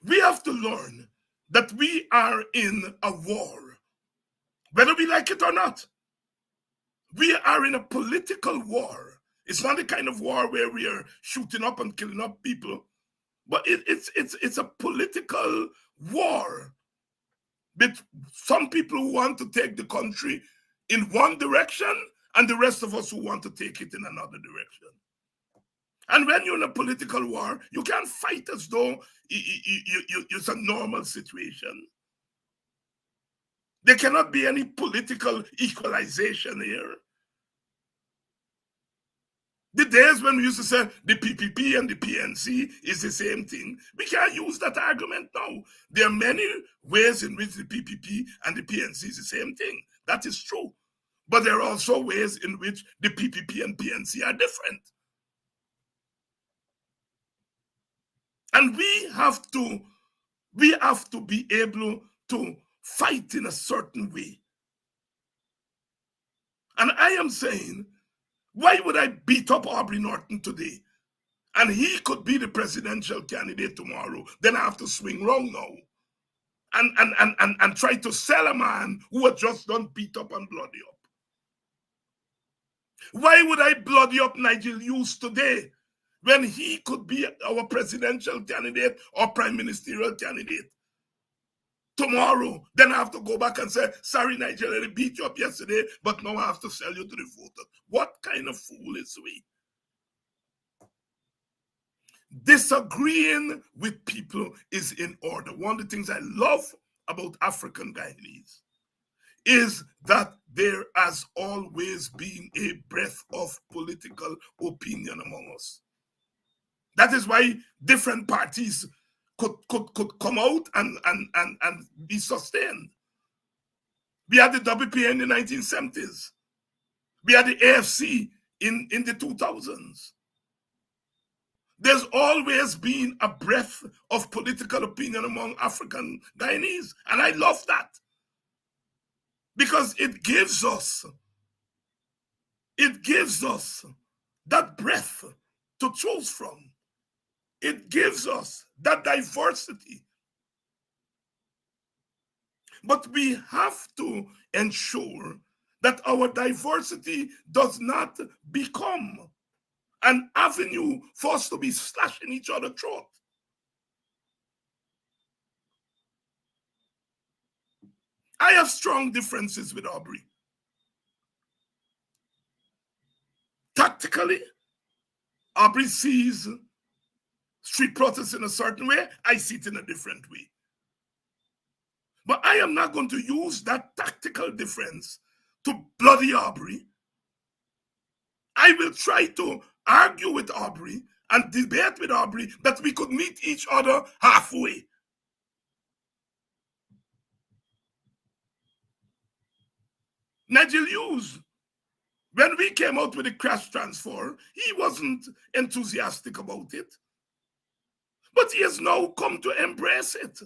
We have to learn that we are in a war, whether we like it or not. We are in a political war. It's not the kind of war where we are shooting up and killing up people, but it's a political war with some people who want to take the country in one direction and the rest of us who want to take it in another direction. And when you're in a political war, you can't fight as though it's a normal situation. There cannot be any political equalization here. The days when we used to say the PPP and the PNC is the same thing, we can't use that argument now. There are many ways in which the PPP and the PNC is the same thing. That is true. But there are also ways in which the PPP and PNC are different. And we have to be able to fight in a certain way. And I am saying, why would I beat up Aubrey Norton today? And he could be the presidential candidate tomorrow. Then I have to swing wrong now. And try to sell a man who had just done beat up and bloody up. Why would I bloody up Nigel Hughes today when he could be our presidential candidate or prime ministerial candidate tomorrow? Then I have to go back and say, sorry, Nigel, I beat you up yesterday, but now I have to sell you to the voters. What kind of fool is we? Disagreeing with people is in order. One of the things I love about African Guyanese is that there has always been a breadth of political opinion among us. That is why different parties could come out and be sustained. We had the WPA in the 1970s. We had the AFC in the 2000s. There's always been a breadth of political opinion among African Guyanese, and I love that. Because it gives us that breadth to choose from. It gives us that diversity. But we have to ensure that our diversity does not become an avenue for us to be slashing each other's throat. I have strong differences with Aubrey. Tactically, Aubrey sees street protests in a certain way. I see it in a different way. But I am not going to use that tactical difference to bloody Aubrey. I will try to argue with Aubrey and debate with Aubrey that we could meet each other halfway. Nigel Hughes, when we came out with the crash transfer, he wasn't enthusiastic about it. But he has now come to embrace it.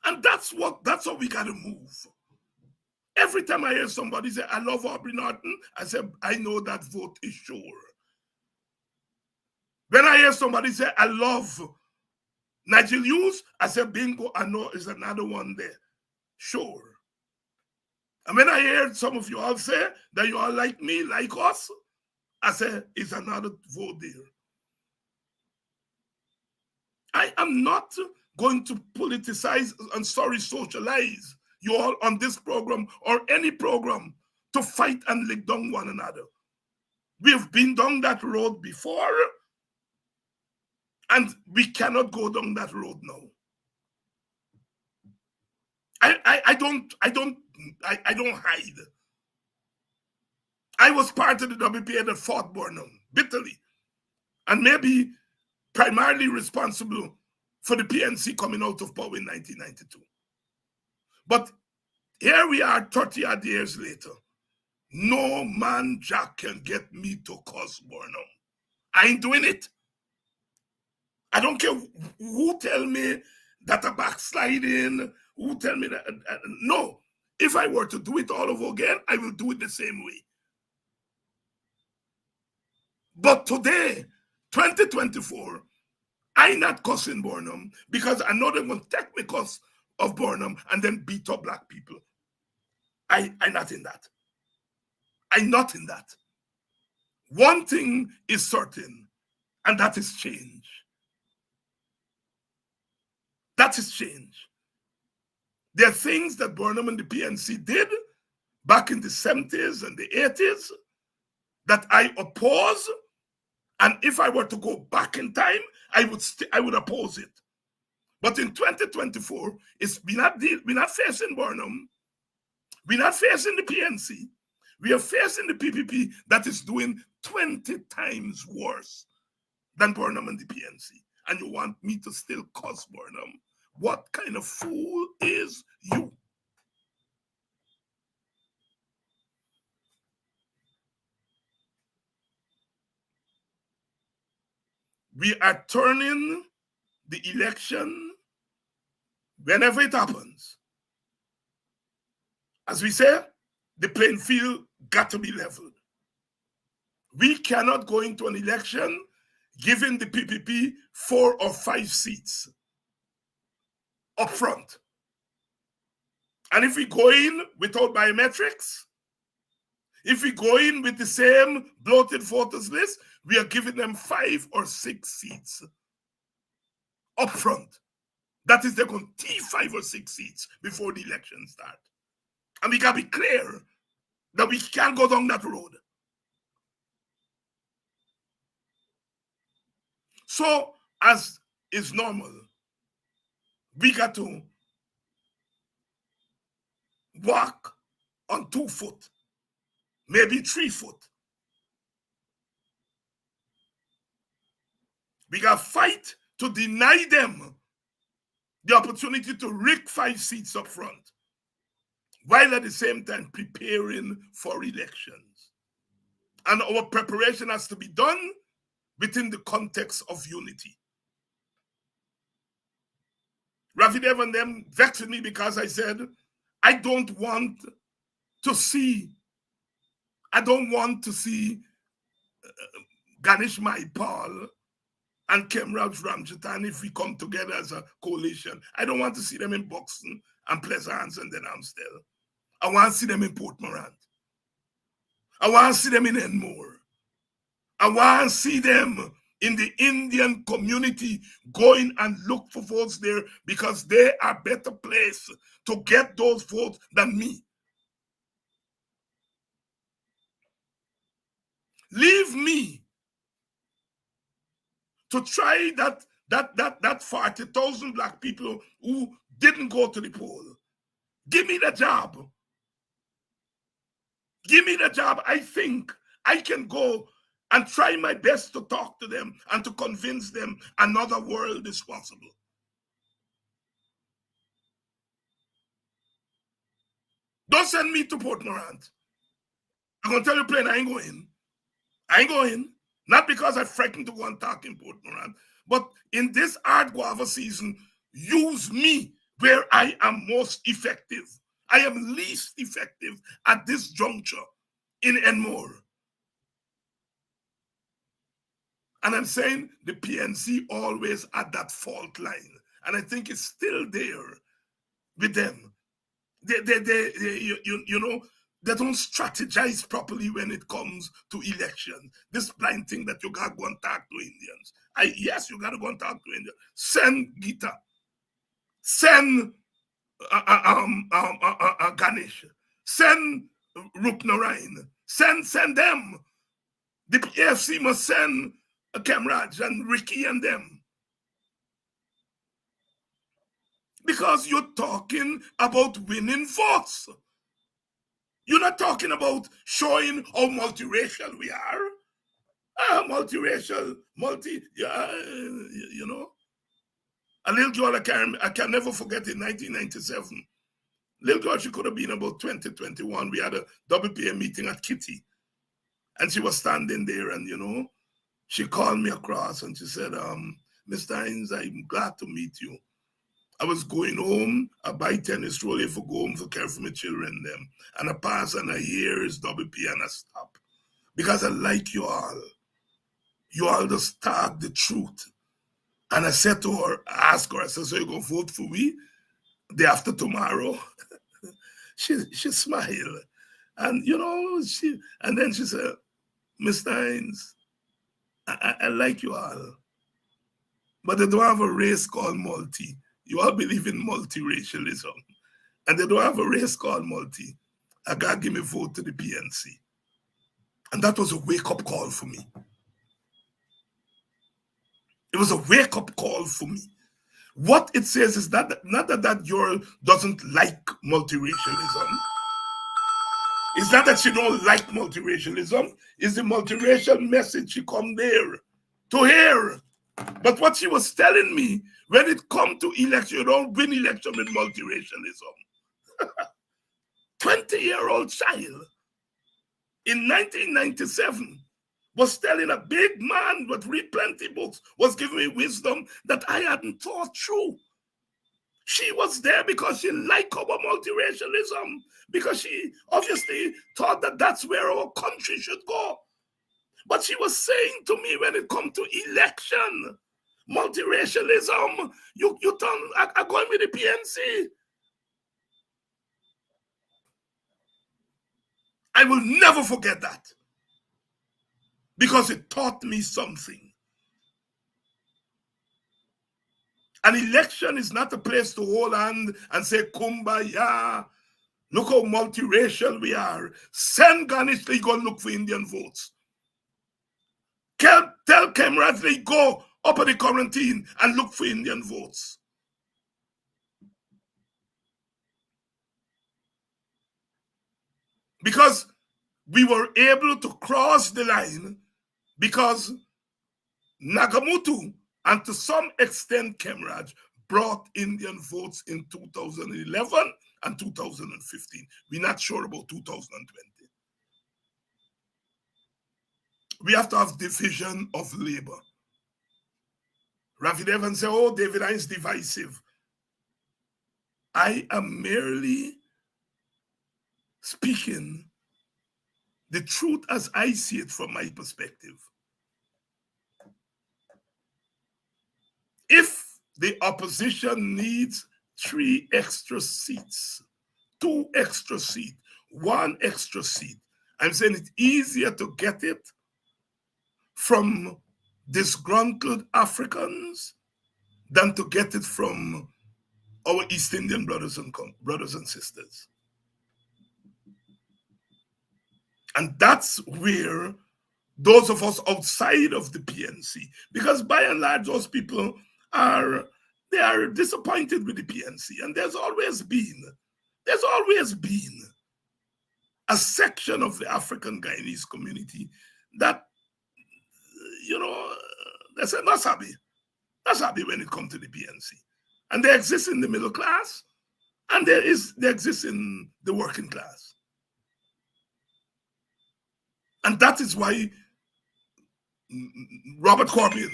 And that's how we got to move. Every time I hear somebody say, I love Aubrey Norton, I say, I know that vote is sure. When I hear somebody say, I love Nigel Hughes, I say, bingo, I know there's another one there. Sure. And when I hear some of you all say that you all like me, like us, I say, it's another vote there. I am not going to politicize and socialize you all on this program or any program to fight and lick down one another. We've been down that road before, and we cannot go down that road now. I don't hide. I was part of the WPA that fought Burnham bitterly, and maybe primarily responsible for the PNC coming out of power in 1992. But here we are 30 odd years later. No man Jack can get me to cause Burnham. I ain't doing it. I don't care who tell me that I'm backsliding, who tell me that. No. If I were to do it all over again, I will do it the same way. But today, 2024, I not cussing Burnham because I know they're going to take me cuss of Burnham and then beat up black people. I not in that. I not in that. One thing is certain, and that is change. That is change. There are things that Burnham and the PNC did back in the 70s and the 80s that I oppose. And if I were to go back in time, I would oppose it. But in 2024, we're not facing Burnham. We're not facing the PNC. We are facing the PPP that is doing 20 times worse than Burnham and the PNC. And you want me to still cuss Burnham? What kind of fool is you? We are turning the election whenever it happens. As we say, the playing field got to be leveled. We cannot go into an election giving the PPP 4 or 5 seats up front. And if we go in without biometrics, if we go in with the same bloated voters list, we are giving them 5 or 6 seats up front. That is, they're going to take 5 or 6 seats before the election start. And we got to be clear that we can't go down that road. So, as is normal, we got to walk on 2 foot, maybe 3 foot. We got to fight to deny them the opportunity to rig 5 seats up front, while at the same time preparing for elections. And our preparation has to be done within the context of unity. Rafi Dev and them vexed me because I said, I don't want to see Ganesh Maipal and Kemraj Ramjatan if we come together as a coalition. I don't want to see them in Buxton and Pleasance and then Amstel. I want to see them in Port Morant. I want to see them in Enmore. I want to see them in the Indian community going and look for votes there because they are better placed to get those votes than me. Leave me to try that 40,000 black people who didn't go to the poll. Give me the job. Give me the job. I think I can go and try my best to talk to them and to convince them another world is possible. Don't send me to Port Morant. I'm going to tell you plain, I ain't going. I ain't going. Not because I'm frightened to go and talk in Port Morant, but in this hard guava season, use me where I am most effective. I am least effective at this juncture in Enmore. And I'm saying the PNC always at that fault line. And I think it's still there with them. They don't strategize properly when it comes to elections. This blind thing that you got to go and talk to Indians. Yes, you got to go and talk to Indians. Send Gita. Send Ganesh. Send Rupnarayan. Send them. The PFC must send Kemraj and Ricky and them. Because you're talking about winning votes. You're not talking about showing how multiracial we are. Multiracial, you know. A little girl I can never forget in 1997. Little girl, she could have been about 2021. We had a WPA meeting at Kitty. And she was standing there and, you know, she called me across and she said, Mr. Hines, I'm glad to meet you. I was going home, I buy tennis roller for go home for care for my children them. And I pass and I hear is WP and I stop. Because I like you all. You all just talk the truth. And I said to her, I asked her, I said, so you going to vote for we day after tomorrow? she smiled. And, and then she said, Mr. Hines, I like you all, but they don't have a race called multi. You all believe in multiracialism, and they don't have a race called multi. I got to give me a vote to the PNC. And that was a wake-up call for me. It was a wake-up call for me. What it says is not that girl doesn't like multiracialism. It's not that she don't like multiracialism. It's the multiracial message she come there to hear. But what she was telling me, when it come to election, you don't win election with multiracialism. 20-year-old child in 1997 was telling a big man with read plenty books, was giving me wisdom that I hadn't thought through. She was there because she liked our multiracialism, because she obviously thought that that's where our country should go. But she was saying to me, when it comes to election, multiracialism, you are going with the PNC. I will never forget that, because it taught me something. An election is not a place to hold hand and say, kumbaya, look how multiracial we are. Send Ganesh to go look for Indian votes. Tell Kemrat to go up at the quarantine and look for Indian votes. Because we were able to cross the line, because Nagamutu and to some extent Kemraj brought Indian votes in 2011 and 2015. We're not sure about 2020. We have to have division of labor. Rafi Devon said, oh, David is divisive. I am merely speaking the truth as I see it from my perspective. If the opposition needs 3 extra seats, 2 extra seats, 1 extra seat, I'm saying it's easier to get it from disgruntled Africans than to get it from our East Indian brothers and sisters. And that's where those of us outside of the PNC, because by and large, those people are disappointed with the PNC. And there's always been a section of the African Guyanese community that, they say, that's happy when it comes to the PNC. And they exist in the middle class, and they exist in the working class. And that is why Robert Corbyn,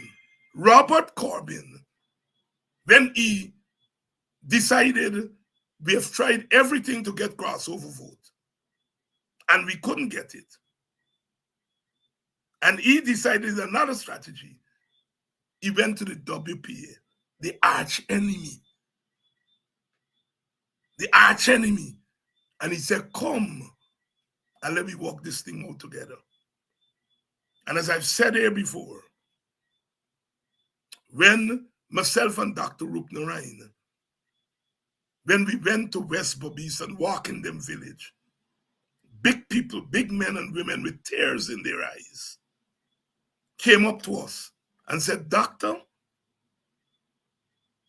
when he decided we have tried everything to get crossover vote, and we couldn't get it. And he decided another strategy. He went to the WPA, the arch enemy. And he said, come and let me work this thing out together. And as I've said here before, when myself and Dr. Rupnarayan, when we went to West Bobis and walk in them village, big people, big men and women with tears in their eyes, came up to us and said, Doctor,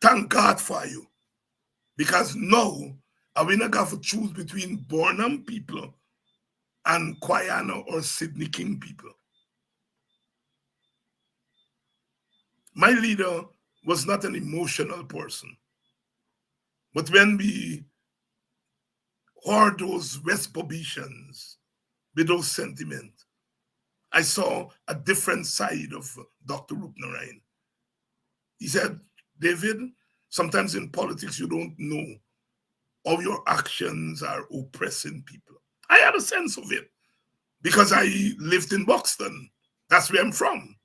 thank God for you. Because now, we not going to choose between Bornham people and Guyana or Sydney King people. My leader was not an emotional person. But when we heard those West Bobitians with those sentiments, I saw a different side of Dr. Rupnarayan. He said, David, sometimes in politics you don't know how your actions are oppressing people. I had a sense of it because I lived in Buxton. That's where I'm from.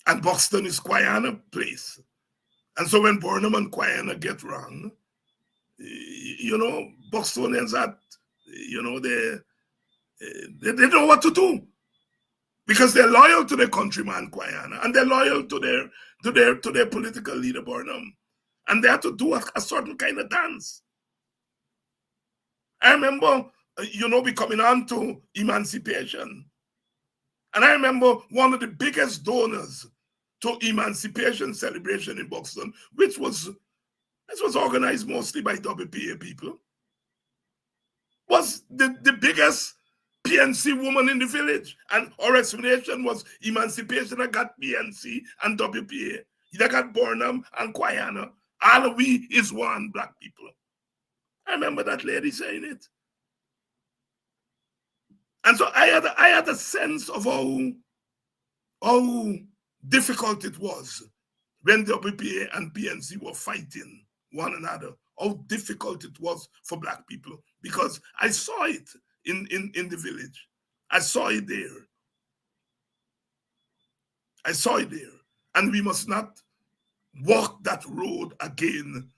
And Boston is Guyana place. And so when Burnham and Guyana get wrong, Bostonians are, they know what to do. Because they're loyal to their countryman Guyana, and they're loyal to their political leader Burnham. And they have to do a certain kind of dance. I remember, we coming on to emancipation. And I remember one of the biggest donors to emancipation celebration in Boston, this was organized mostly by WPA people, was the biggest PNC woman in the village. And our explanation was emancipation that got PNC and WPA. That got Burnham and Guyana. All of we is one black people. I remember that lady saying it. And so I had a sense of how difficult it was when WPA and PNC were fighting one another, how difficult it was for black people, because I saw it in the village. I saw it there. I saw it there. And we must not walk that road again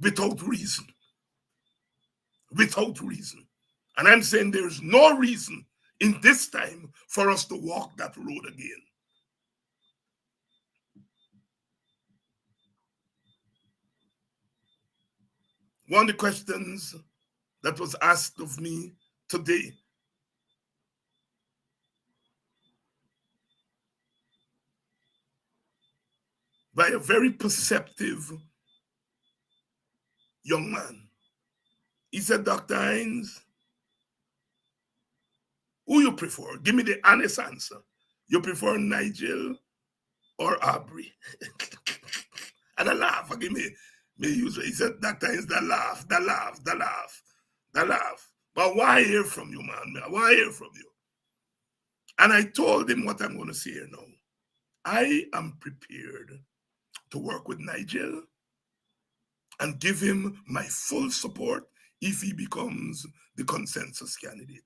without reason. Without reason. And I'm saying there's no reason in this time for us to walk that road again. One of the questions that was asked of me today by a very perceptive young man. He said, Dr. Hines, who you prefer? Give me the honest answer. You prefer Nigel or Aubrey? And I laugh. Give me user. He said, Dr. Hines, the laugh. But why hear from you, man? Why hear from you? And I told him what I'm going to say here now. I am prepared to work with Nigel and give him my full support if he becomes the consensus candidate.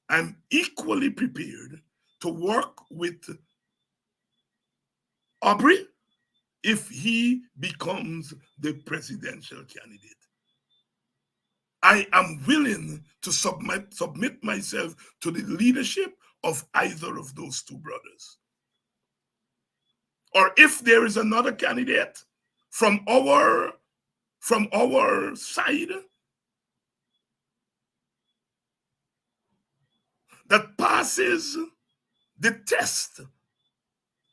I'm equally prepared to work with Aubrey if he becomes the presidential candidate. I am willing to submit myself to the leadership of either of those two brothers. Or if there is another candidate from our side that passes the test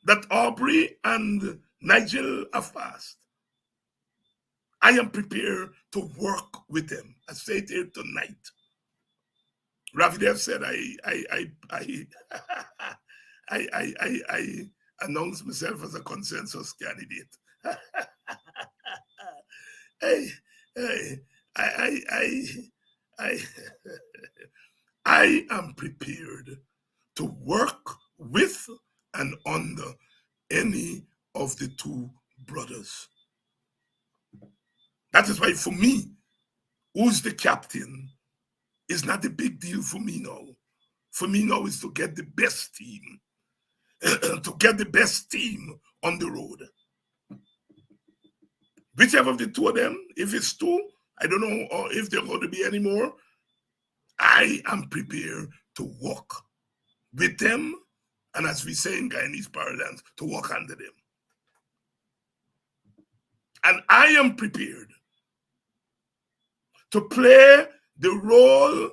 that Aubrey and Nigel have passed, I am prepared to work with them. I say it here tonight. Ravidev said, I announced myself as a consensus candidate. I am prepared to work with and under any of the two brothers. That is why for me, who's the captain is not a big deal for me now. For me now is to get the best team, to get the best team on the road. Whichever of the two of them, if it's two, I don't know or if there are going to be any more, I am prepared to walk with them, and as we say in Guyanese parlance, to walk under them. And I am prepared to play the role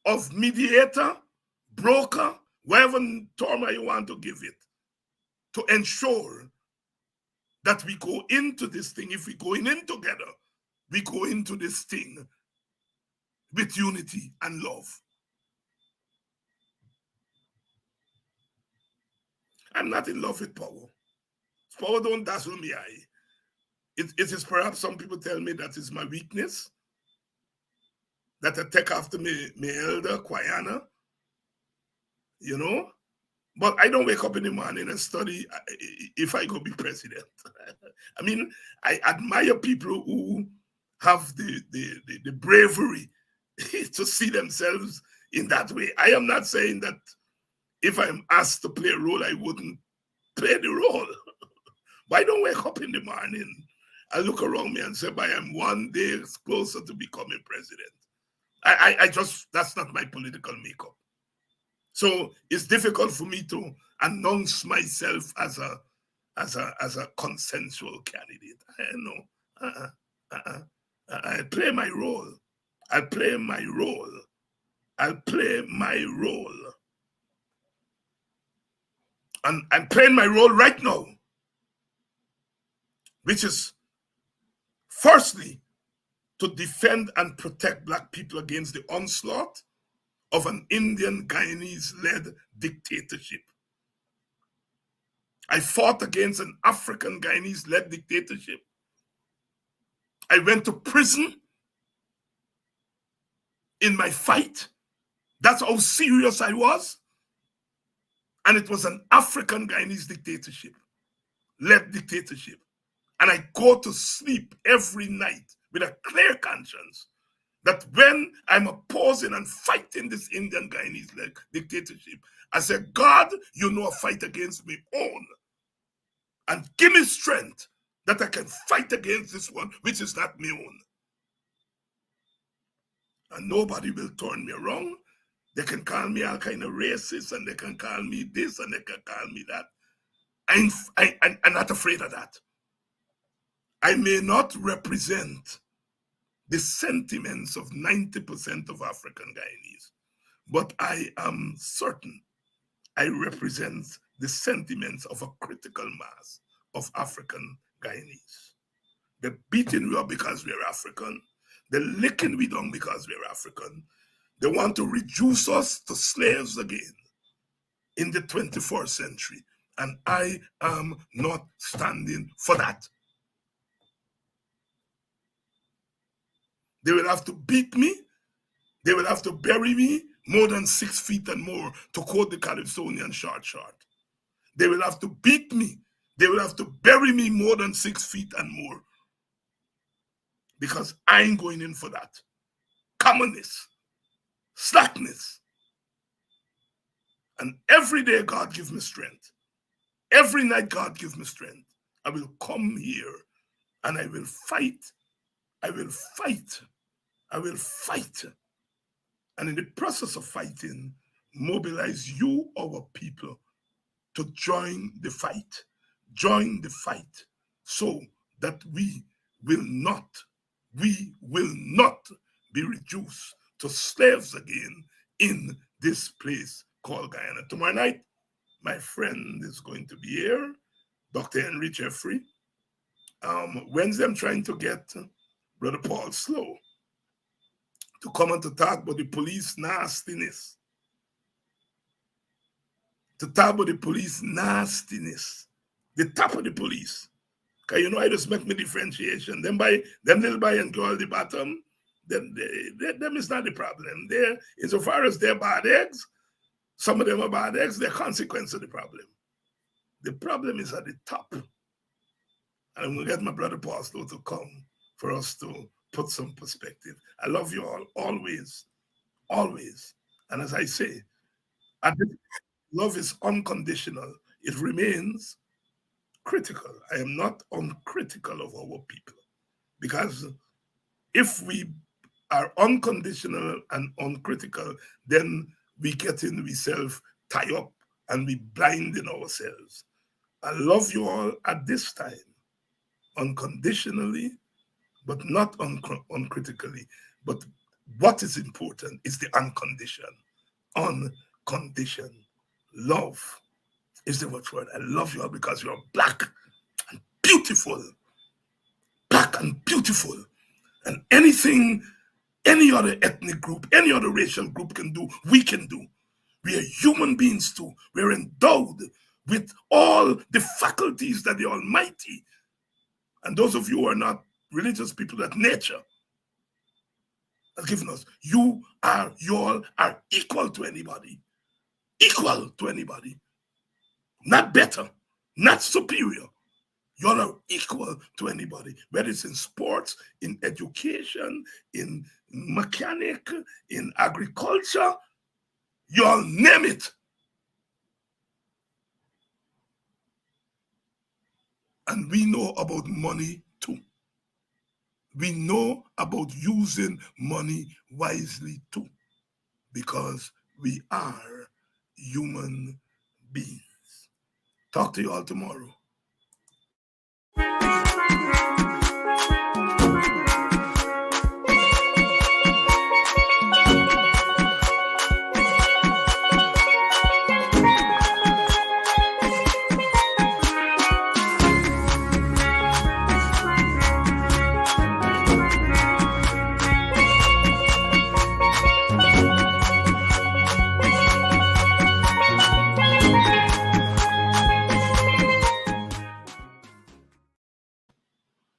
of mediator, broker, whatever term you want to give it, to ensure that we go into this thing. If we're going in together, we go into this thing with unity and love. I'm not in love with power. Power don't dazzle me. It is perhaps some people tell me that is my weakness, that I take after me elder, Guyana, But I don't wake up in the morning and study if I go be president. I mean, I admire people who have the bravery to see themselves in that way. I am not saying that if I'm asked to play a role, I wouldn't play the role. But I don't wake up in the morning. I look around me and say, I am one day closer to becoming president. I just, that's not my political makeup. So it's difficult for me to announce myself as a consensual candidate. I know. I play my role. I play my role. I play my role. And I'm playing my role right now, which is firstly to defend and protect Black people against the onslaught of an Indian Guyanese-led dictatorship. I fought against an African Guyanese-led dictatorship. I went to prison in my fight. That's how serious I was. And it was an African Guyanese dictatorship-led dictatorship. And I go to sleep every night with a clear conscience that when I'm opposing and fighting this Indian Guyanese-led dictatorship, I say, God, you know a fight against my own. And give me strength that I can fight against this one, which is not my own. And nobody will turn me around. They can call me all kind of racist, and they can call me this, and they can call me that. I'm not afraid of that. I may not represent the sentiments of 90% of African Guyanese, but I am certain I represent the sentiments of a critical mass of African Guyanese. They're beating we up because we're African. They're licking we down because we're African. They want to reduce us to slaves again in the 21st century. And I am not standing for that. They will have to beat me. They will have to bury me more than 6 feet and more, to quote the Calypsonian short. They will have to beat me. They will have to bury me more than 6 feet and more, because I ain't going in for that. Commonness, slackness. And every day God gives me strength. Every night God gives me strength. I will come here and I will fight. I will fight. I will fight. And in the process of fighting, mobilize you, our people, to join the fight. Join the fight so that we will not be reduced to slaves again in this place called Guyana. Tomorrow night, my friend is going to be here, Dr. Henry Jeffrey. Wednesday, I'm trying to get Brother Paul Slow to come and to talk about the police nastiness. To talk about the police nastiness. The top of the police. Because I just make me differentiation. Them little boy and girl at the bottom, them is not the problem. They're, insofar as they're bad eggs, some of them are bad eggs, they're consequence of the problem. The problem is at the top. And I'm going to get my brother Paul Slow to come for us to put some perspective. I love you all, always, always. And as I say, love is unconditional. It remains critical. I am not uncritical of our people, because if we are unconditional and uncritical, then we get in, we self tie up, and we blind in ourselves. I love you all at this time, unconditionally, but not uncritically. But what is important is the unconditioned. Unconditioned love is the watchword. I love you all because you're black and beautiful. Black and beautiful. And anything any other ethnic group, any other racial group can do, we can do. We are human beings too. We're endowed with all the faculties that the Almighty, and those of you who are not religious people, that nature has given us. You all are equal to anybody. Equal to anybody. Not better, not superior. You all are equal to anybody, whether it's in sports, in education, in mechanic, in agriculture, you all name it. And we know about money too. We know about using money wisely too, because we are human beings. Talk to you all tomorrow.